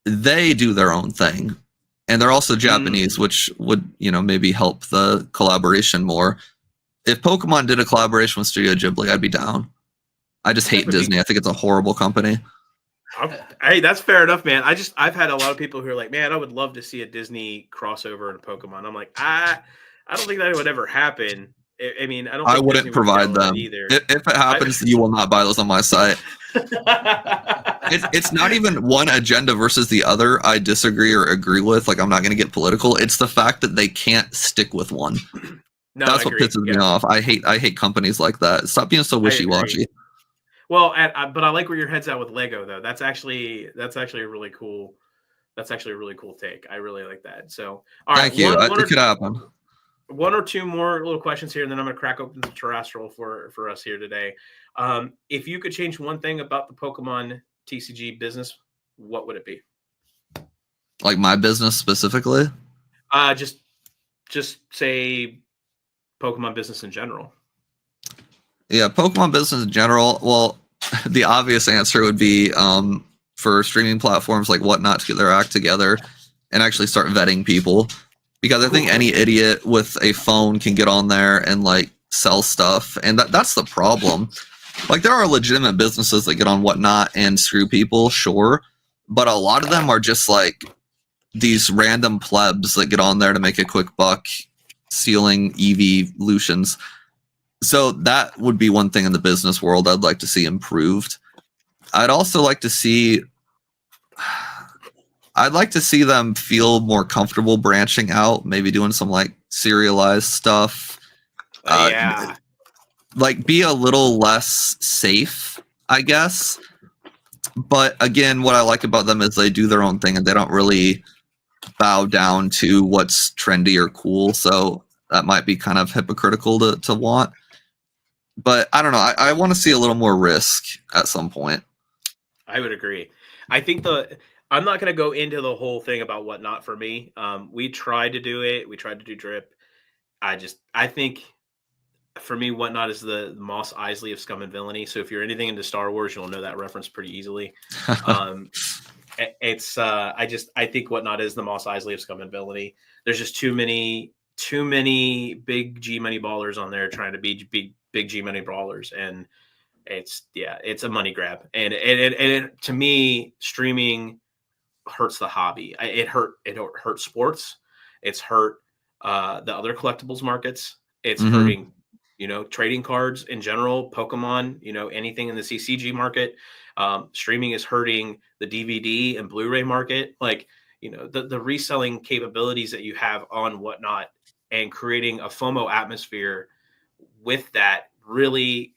they do their own thing. And they're also Japanese, which would, maybe help the collaboration more. If Pokemon did a collaboration with Studio Ghibli, I'd be down. I just hate Disney. I think it's a horrible company. Hey, that's fair enough, man. I've had a lot of people who are like, man, I would love to see a Disney crossover in Pokemon. I'm like, I don't think that would ever happen. I mean, I don't. Think I wouldn't provide them either. If it happens, you will not buy those on my site. It's not even one agenda versus the other I disagree or agree with. Like, I'm not going to get political. It's the fact that they can't stick with one. No, that's what pisses me off. I hate companies like that. Stop being so wishy-washy. Well, but I like where your head's at with Lego, though. That's actually a really cool. That's actually a really cool take. I really like that. So, all right, thank you. It could happen. One or two more little questions here, and then I'm going to crack open the terrestrial for us here today. If you could change one thing about the Pokemon TCG business, what would it be? Like my business specifically? Just say Pokemon business in general. Yeah, Pokemon business in general. Well, the obvious answer would be for streaming platforms like Whatnot to get their act together and actually start vetting people. Because I think any idiot with a phone can get on there and like sell stuff. And that's the problem. Like there are legitimate businesses that get on Whatnot and screw people, sure. But a lot of them are just like these random plebs that get on there to make a quick buck stealing evolutions. So that would be one thing in the business world I'd like to see improved. I'd also like to see them feel more comfortable branching out, maybe doing some like serialized stuff. Like be a little less safe, I guess. But again, what I like about them is they do their own thing and they don't really bow down to what's trendy or cool. So that might be kind of hypocritical to want. But I don't know. I want to see a little more risk at some point. I would agree. I think I'm not going to go into the whole thing about Whatnot for me. We tried to do it. We tried to do Drip. I think for me, Whatnot is the Mos Eisley of Scum and Villainy. So if you're anything into Star Wars, you'll know that reference pretty easily. I think Whatnot is the Mos Eisley of Scum and Villainy. There's just too many big G money ballers on there trying to be big G money brawlers, and it's a money grab. And it to me, streaming hurts the hobby. It hurt sports. It's hurt the other collectibles markets. It's hurting, trading cards in general, Pokemon, anything in the CCG market. Streaming is hurting the DVD and Blu-ray market. Like, the reselling capabilities that you have on Whatnot and creating a FOMO atmosphere with that really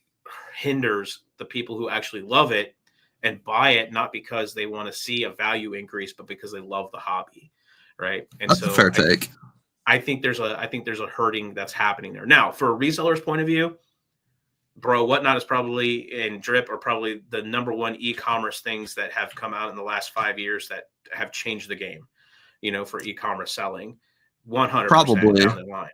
hinders the people who actually love it and buy it not because they want to see a value increase, but because they love the hobby, right? And That's a so fair take. I think there's a hurting that's happening there. Now, for a reseller's point of view, bro, Whatnot is probably, and Drip are probably the number one e-commerce things that have come out in the last 5 years that have changed the game, for e-commerce selling 100% Probably. down the line.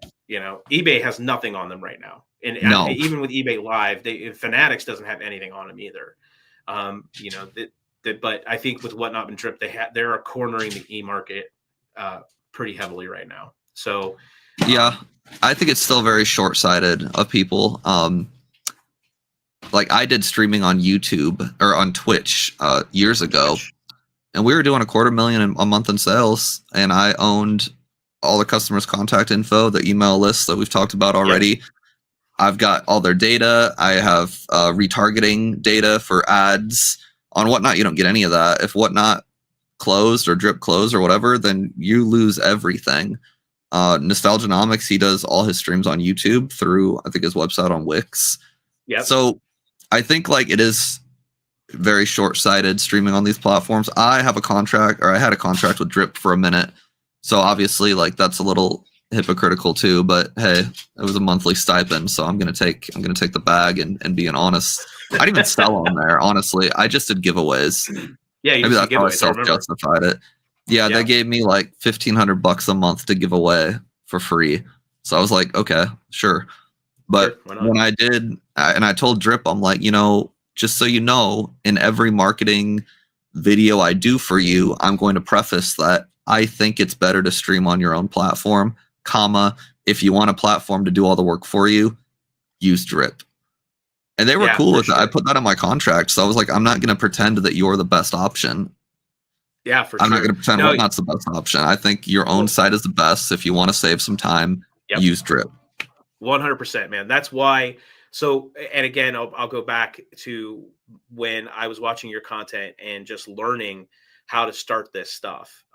eBay has nothing on them right now. And No. even with eBay Live, Fanatics doesn't have anything on them either. But I think with Whatnot and Drip, they're cornering the e-market pretty heavily right now. So yeah, I think it's still very short-sighted of people. Like I did streaming on YouTube or on Twitch years ago, and we were doing $250,000 a month in sales, and I owned all the customers' contact info, the email lists that we've talked about already. Yep. I've got all their data. I have retargeting data for ads. On Whatnot, you don't get any of that. If Whatnot closed or Drip closed or whatever, then you lose everything. Nostalgianomics, he does all his streams on YouTube through, I think, his website on Wix. Yeah. So I think like it is very short-sighted streaming on these platforms. I had a contract with Drip for a minute. So obviously like that's a little hypocritical too, but hey, it was a monthly stipend. So I'm going to take the bag and being honest. I didn't even sell on there. Honestly, I just did giveaways. Yeah. Maybe that's how I self-justified it. Yeah. They gave me like $1,500 a month to give away for free. So I was like, okay, sure. But when I did, and I told Drip, I'm like, just so you know, in every marketing video I do for you, I'm going to preface that I think it's better to stream on your own platform, if you want a platform to do all the work for you, use Drip. And they were cool with that. I put that in my contract. So I was like, I'm not going to pretend that you're the best option. Yeah, for sure. I'm not going to pretend Whatnot's the best option. I think your own site is the best. If you want to save some time, use Drip. 100%, man. That's why. So, and again, I'll go back to when I was watching your content and just learning how to start this stuff.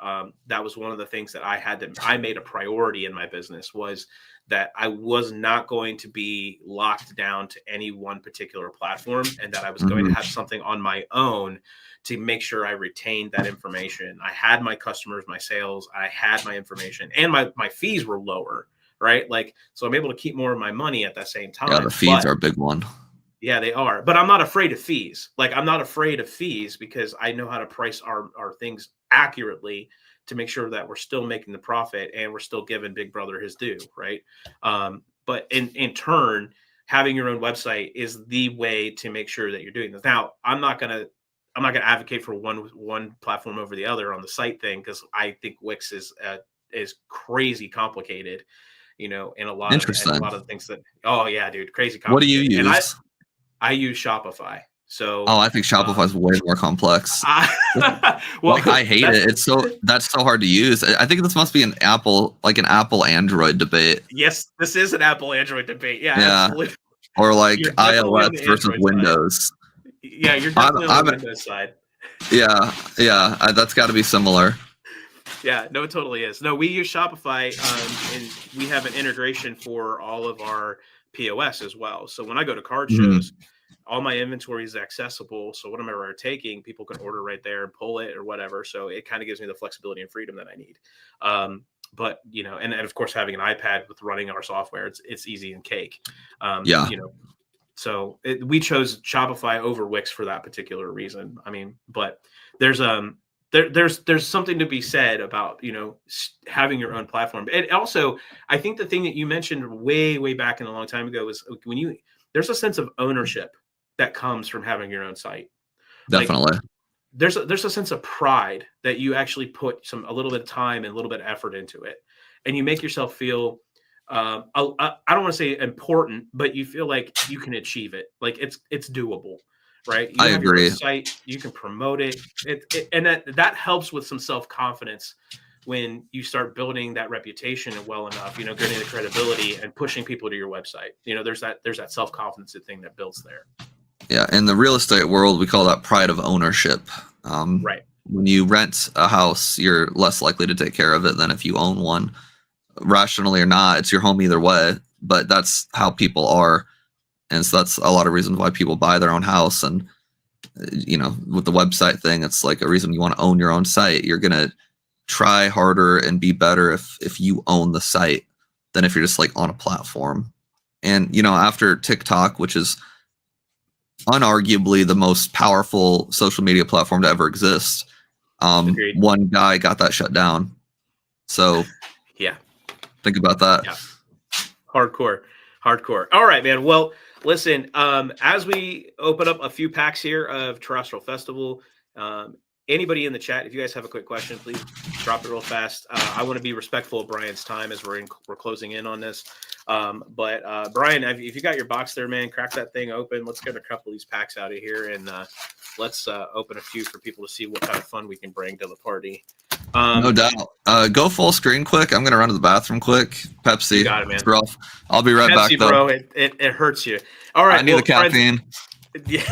That was one of the things that I made a priority in my business, was that I was not going to be locked down to any one particular platform, and that I was going to have something on my own to make sure I retained that information. I had my customers, my sales, I had my information, and my fees were lower. Right. Like, so I'm able to keep more of my money at the same time. Yeah. The fees are a big one. Yeah, they are. But I'm not afraid of fees. Like, I'm not afraid of fees because I know how to price our things accurately to make sure that we're still making the profit and we're still giving Big Brother his due. Right. But in turn, having your own website is the way to make sure that you're doing this. Now, I'm not gonna advocate for one platform over the other on the site thing, because I think Wix is crazy complicated. In a lot of things that, oh yeah, dude, crazy complicated. What do you use? And I use Shopify. So I think Shopify is way more complex. Well, I hate it. That's so hard to use. I think this must be an Apple Android debate. Yes, this is an Apple Android debate. Yeah. Absolutely. Or like iOS versus Windows. Yeah, you're definitely on the Windows side. Yeah, that's got to be similar. Yeah, no, it totally is. No, we use Shopify, and we have an integration for all of our POS as well. So when I go to card shows, all my inventory is accessible. So whatever I'm taking, people can order right there and pull it or whatever. So it kind of gives me the flexibility and freedom that I need. But and of course, having an iPad with running our software, it's easy and cake. So we chose Shopify over Wix for that particular reason. I mean, but there's something to be said about, having your own platform. And also, I think the thing that you mentioned way back in a long time ago was there's a sense of ownership that comes from having your own site. Definitely. Like, there's a sense of pride that you actually put a little bit of time and a little bit of effort into it. And you make yourself feel, I don't want to say important, but you feel like you can achieve it. Like it's doable. Right. I agree. Your site, you can promote it. And that helps with some self-confidence when you start building that reputation well enough, getting the credibility and pushing people to your website. There's that self-confidence thing that builds there. Yeah. In the real estate world, we call that pride of ownership. Right. When you rent a house, you're less likely to take care of it than if you own one. Rationally or not, it's your home either way, but that's how people are. And so that's a lot of reasons why people buy their own house. And with the website thing, it's like a reason you want to own your own site. You're gonna try harder and be better if you own the site than if you're just like on a platform. And after TikTok, which is unarguably the most powerful social media platform to ever exist, one guy got that shut down. So yeah, think about that. Yeah. Hardcore. All right, man. Well, listen, as we open up a few packs here of Terrestrial Festival, anybody in the chat, if you guys have a quick question, please drop it real fast. I want to be respectful of Brian's time as we're closing in on this. But Brian, if you got your box there, man, crack that thing open. Let's get a couple of these packs out of here, and let's open a few for people to see what kind of fun we can bring to the party. No doubt. Go full screen quick. I'm gonna run to the bathroom quick. Pepsi. You got it, man. Rough. I'll be right back, though. Bro, it hurts you. All right. I need the caffeine. Yeah.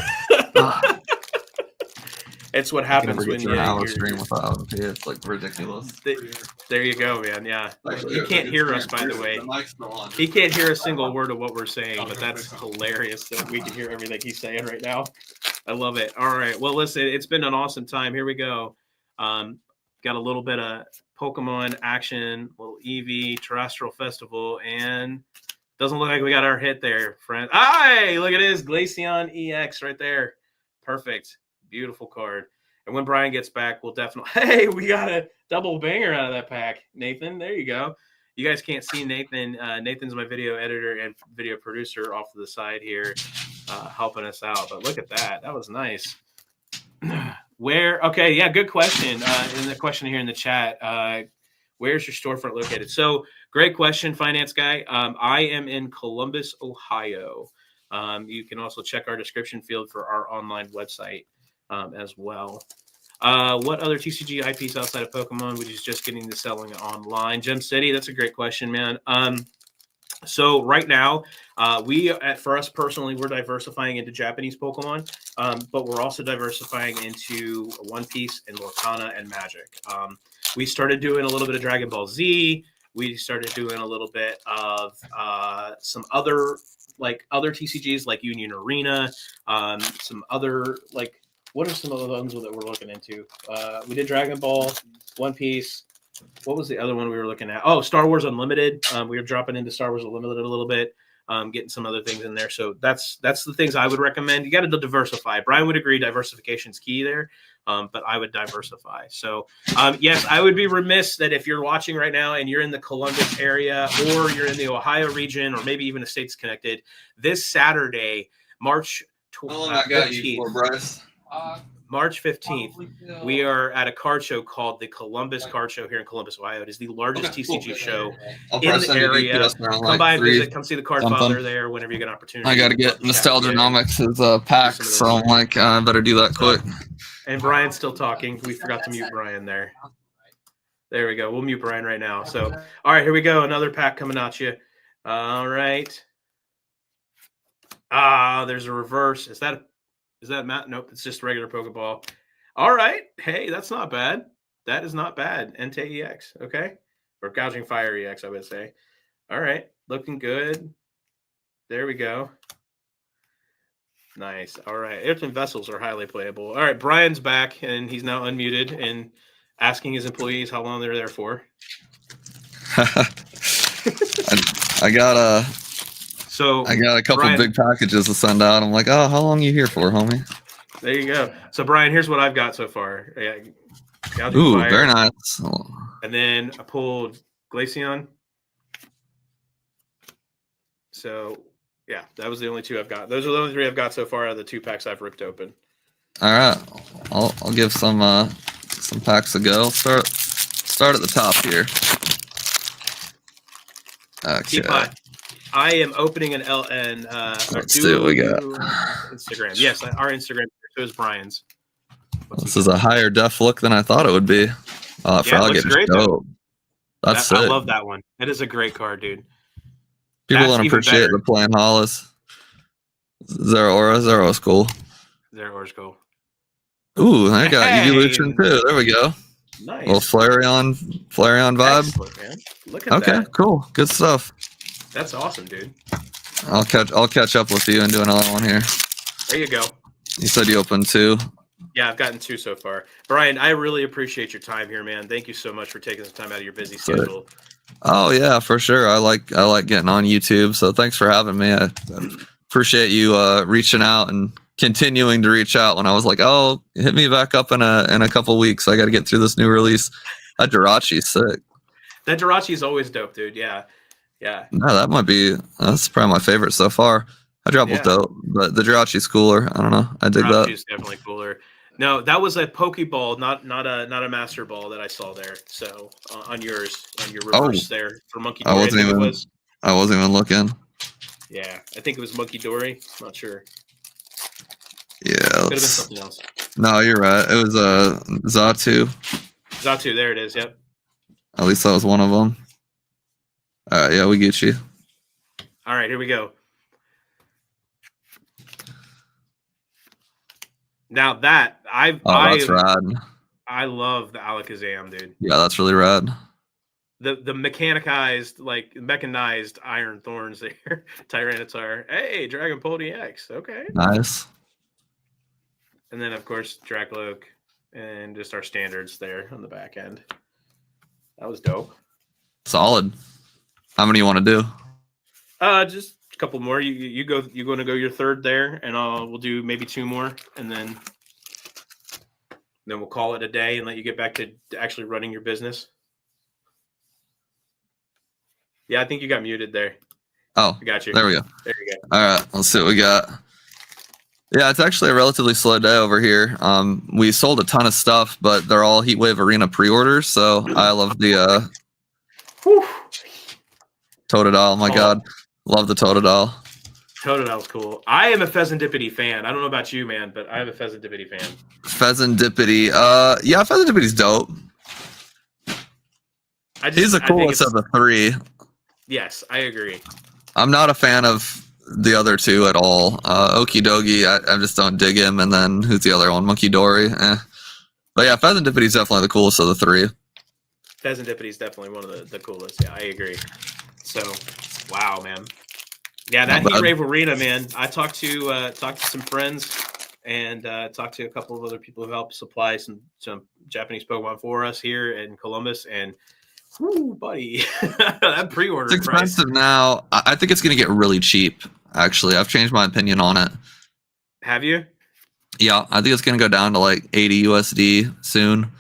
It's what happens when an hour stream without it. It's like ridiculous. There you go, man. Yeah. He can't hear us, by the way. He can't hear a single word of what we're saying, but that's hilarious that we can hear everything he's saying right now. I love it. All right. Well, listen, it's been an awesome time. Here we go. Got a little bit of Pokemon action, little EV, Terrestrial Festival, and doesn't look like we got our hit there, friend. Aye, look at this. Glaceon EX right there. Perfect. Beautiful card. And when Brian gets back, we'll definitely... Hey, we got a double banger out of that pack. Nathan, there you go. You guys can't see Nathan. Nathan's my video editor and video producer off to the side here, helping us out. But look at that. That was nice. Okay, yeah, good question. In the question here in the chat, where's your storefront located? So, great question, finance guy. I am in Columbus, Ohio. You can also check our description field for our online website as well. What other TCG IPs outside of Pokemon, which is just getting to selling online? Gem City, that's a great question, man. So right now, for us personally, we're diversifying into Japanese Pokemon, but we're also diversifying into One Piece and Lorcana and Magic. We started doing a little bit of Dragon Ball Z. We started doing a little bit of some other TCGs like Union Arena, some other what are some of the ones that we're looking into? We did Dragon Ball, One Piece. What was the other one we were looking at? Oh, Star Wars Unlimited. We were dropping into Star Wars Unlimited a little bit, getting some other things in there. So that's the things I would recommend. You got to diversify. Brian would agree diversification is key there, but I would diversify. So, yes, I would be remiss that if you're watching right now and you're in the Columbus area or you're in the Ohio region or maybe even a states connected, this Saturday, March 15th. March 15th, we are at a card show called the Columbus Card Show here in Columbus, Ohio. It is the largest TCG show in the area. Come by and visit. Come see the card father there whenever you get an opportunity. I got to get Nostalgianomics' pack, so I'm like, I better do that quick. And Brian's still talking. We forgot to mute Brian there. There we go. We'll mute Brian right now. So, all right, here we go. Another pack coming at you. All right. There's a reverse. Is that Matt? Nope, it's just a regular Pokeball. All right. Hey, that's not bad. That is not bad. Entei EX. Okay. Or Gouging Fire EX, I would say. All right. Looking good. There we go. Nice. All right. Airton Vessels are highly playable. All right. Brian's back, and he's now unmuted and asking his employees how long they're there for. I got a couple Brian, big packages to send out. I'm like, oh, how long are you here for, homie? There you go. So, Brian, here's what I've got so far. Ooh, very nice. And then I pulled Glaceon. So, yeah, that was the only two I've got. Those are the only three I've got so far out of the 2 packs I've ripped open. All right. I'll give some packs a go. Start at the top here. Okay. I am opening an LN. Let's see what we got. Instagram. Yes, our Instagram. So is Brian's. This is a higher def look than I thought it would be. Frog is dope. That's sick. I love that one. It is a great card, dude. People don't appreciate the playing Hollis. Zero is cool. Zero is cool. Ooh, I got Evolution too. There we go. Nice. Little Flareon vibe. Excellent, man. Look at that. Okay, cool. Good stuff. That's awesome, dude. I'll catch up with you and do another one here. There you go. You said you opened 2. Yeah, I've gotten 2 so far. Brian, I really appreciate your time here, man. Thank you so much for taking some time out of your busy schedule. Oh yeah, for sure. I like getting on YouTube. So thanks for having me. I appreciate you reaching out and continuing to reach out when I was like, oh, hit me back up in a couple weeks. I got to get through this new release. That Jirachi's sick. That Jirachi is always dope, dude. Yeah. Yeah. No, that's probably my favorite so far. I dropped with dope, but the Jirachi's cooler. I don't know. I dig that. Jirachi's definitely cooler. No, that was a Pokeball, not a Master Ball that I saw there. So on your reverse there for Monkey Dory. I wasn't even looking. Yeah, I think it was Monkey Dory. Not sure. Yeah, could have been something else. No, you're right. It was Xatu. Xatu, there it is. Yep. At least that was one of them. All right, yeah, we get you. All right, here we go. Now that that's rad. I love the Alakazam, dude. Yeah, that's really rad. The mechanized Iron Thorns there. Tyranitar. Hey, Dragon Pony X. Okay. Nice. And then of course Dracloak and just our standards there on the back end. That was dope. Solid. How many you want to do? Just a couple more. You go. You're going to go your third there, and we'll do maybe 2 more, and then we'll call it a day and let you get back to actually running your business. Yeah, I think you got muted there. Oh, I got you. There we go. There you go. All right, let's see what we got. Yeah, it's actually a relatively slow day over here. We sold a ton of stuff, but they're all Heatwave Arena pre-orders. So I love the Totodile. Oh my god, love the Totodile. Totodile's cool. I am a Pheasantipity fan. I don't know about you, man, but I am a Pheasantipity fan. Pheasantipity. Yeah, Pheasantipity's dope. He's the coolest of the 3. Yes, I agree. I'm not a fan of the other 2 at all. Okidogi, I just don't dig him. And then who's the other one? Monkey Dory. But yeah, Pheasantipity's definitely the coolest of the 3. Pheasantipity's definitely one of the coolest. Yeah, I agree. So, wow, man. Yeah, that Heatwave Arena, man. I talked to some friends and talked to a couple of other people who helped supply some Japanese Pokemon for us here in Columbus. And, whoo, buddy, that pre-order it's expensive price. Now. I think it's going to get really cheap, actually. I've changed my opinion on it. Have you? Yeah, I think it's going to go down to like 80 USD soon.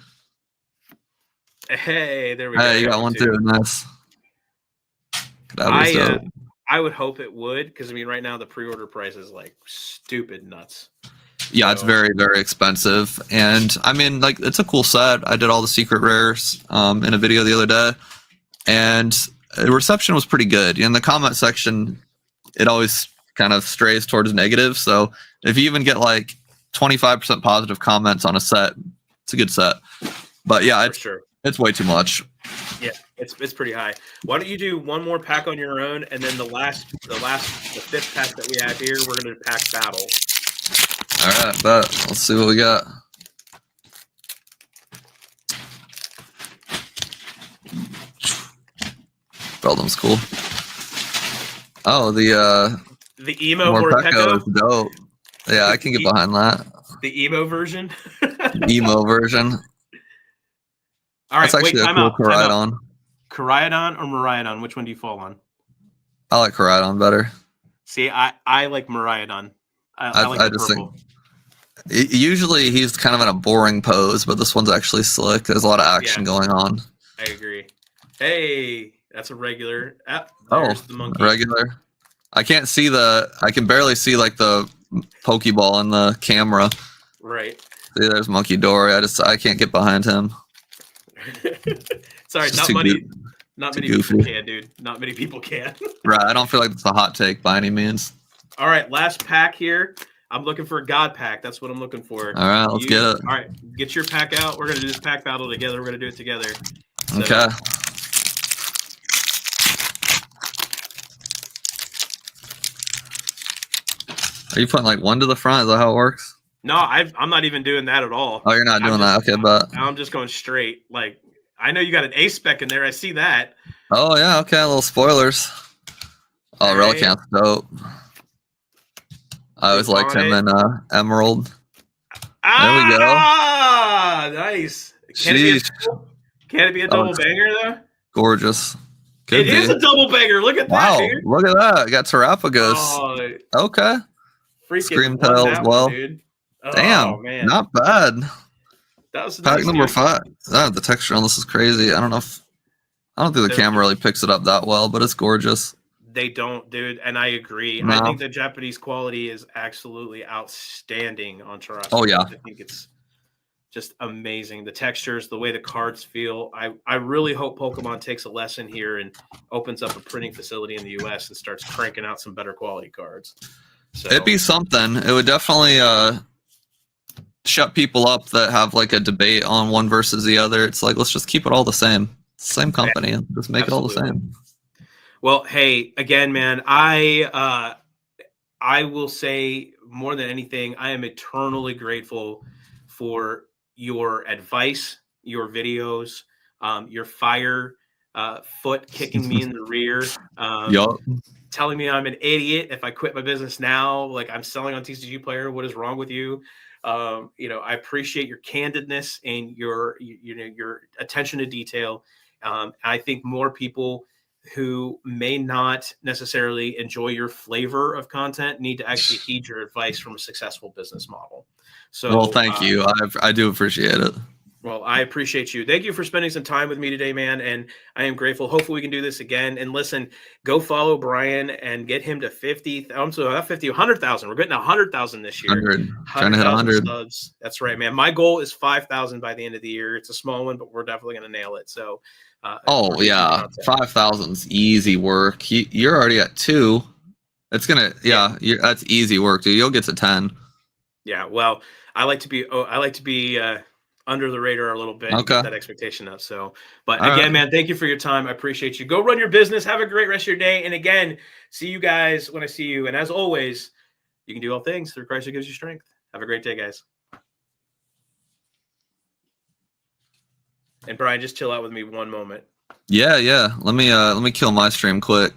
Hey, there we go. Hey, you got one too. Nice. I would hope it would, because I mean, right now the pre-order price is like stupid nuts. Yeah, it's very, very expensive, and I mean, like, it's a cool set. I did all the secret rares in a video the other day, and the reception was pretty good. In the comment section, it always kind of strays towards negative. So if you even get like 25% positive comments on a set, it's a good set. But yeah, it's way too much. Yeah, it's pretty high. Why don't you do one more pack on your own, and then the 5th pack that we have here, we're gonna do pack battle. All right, but let's see what we got. Beldum's cool. Oh, the emo Morpeko is dope. Yeah, I can get behind that. The emo version. Emo version. All right, that's actually a cool Koraidon. Koraidon or Miraidon? Which one do you fall on? I like Koraidon better. See, I like Miraidon. I like the purple. Usually he's kind of in a boring pose, but this one's actually slick. There's a lot of action going on. I agree. Hey, that's a regular. The monkey. Regular. I can't see I can barely see like the Pokeball in the camera. Right. See, there's Monkey Dory. I can't get behind him. Sorry, not many people can, dude. Not many people can. Right. I don't feel like it's a hot take by any means. All right, last pack here. I'm looking for a God pack. That's what I'm looking for. All right, let's get it. All right, get your pack out. We're going to do this pack battle together. We're going to do it together. So, okay. Are you putting like one to the front? Is that how it works? No, I'm not even doing that at all. Oh, you're not doing that? Okay, but I'm just going straight. Like, I know you got an A spec in there. I see that. Oh, yeah. Okay, little spoilers. Oh, Relicanth's dope. I always liked him in Emerald. There we go. Ah, nice. Sheesh. Can it be a double banger though? Gorgeous. Could it is a double banger. Look at that, dude. Look at that. I got Terapagos. Oh, okay. Freaking Screamtail as well. One, dude. Damn, oh, man. Not bad. That was Pack nice, number dude. 5. The texture on this is crazy. I don't think the camera really picks it up that well, but it's gorgeous. They don't, dude, and I agree. No. I think the Japanese quality is absolutely outstanding on Terasco. Oh yeah. I think it's just amazing. The textures, the way the cards feel. I really hope Pokemon takes a lesson here and opens up a printing facility in the US and starts cranking out some better quality cards. So it'd be something. It would definitely shut people up that have like a debate on one versus the other. It's like, let's just keep it all the same. Same company. Yeah, just make it all the same. Well, hey, again, man, I will say more than anything, I am eternally grateful for your advice, your videos, your fire foot kicking me in the rear, telling me I'm an idiot if I quit my business now, like I'm selling on TCG Player. What is wrong with you? I appreciate your candidness and your attention to detail. I think more people who may not necessarily enjoy your flavor of content need to actually heed your advice from a successful business model. So, well, thank you. I do appreciate it. Well, I appreciate you. Thank you for spending some time with me today, man. And I am grateful. Hopefully we can do this again. And listen, go follow Brian and get him to 50. So not 50, 100,000. We're getting 100,000 this year. 100. Trying to hit 100 subs. That's right, man. My goal is 5,000 by the end of the year. It's a small one, but we're definitely going to nail it. So, oh yeah, 5,000's easy work. You're already at 2. It's gonna, that's easy work, dude. You'll get to 10. Yeah. Well, I like to be under the radar a little bit and get that expectation up. So, but all again, man, thank you for your time. I appreciate you. Go run your business. Have a great rest of your day. And again, see you guys when I see you. And as always, you can do all things through Christ who gives you strength. Have a great day, guys. And Brian, just chill out with me one moment. Yeah. Let me kill my stream quick.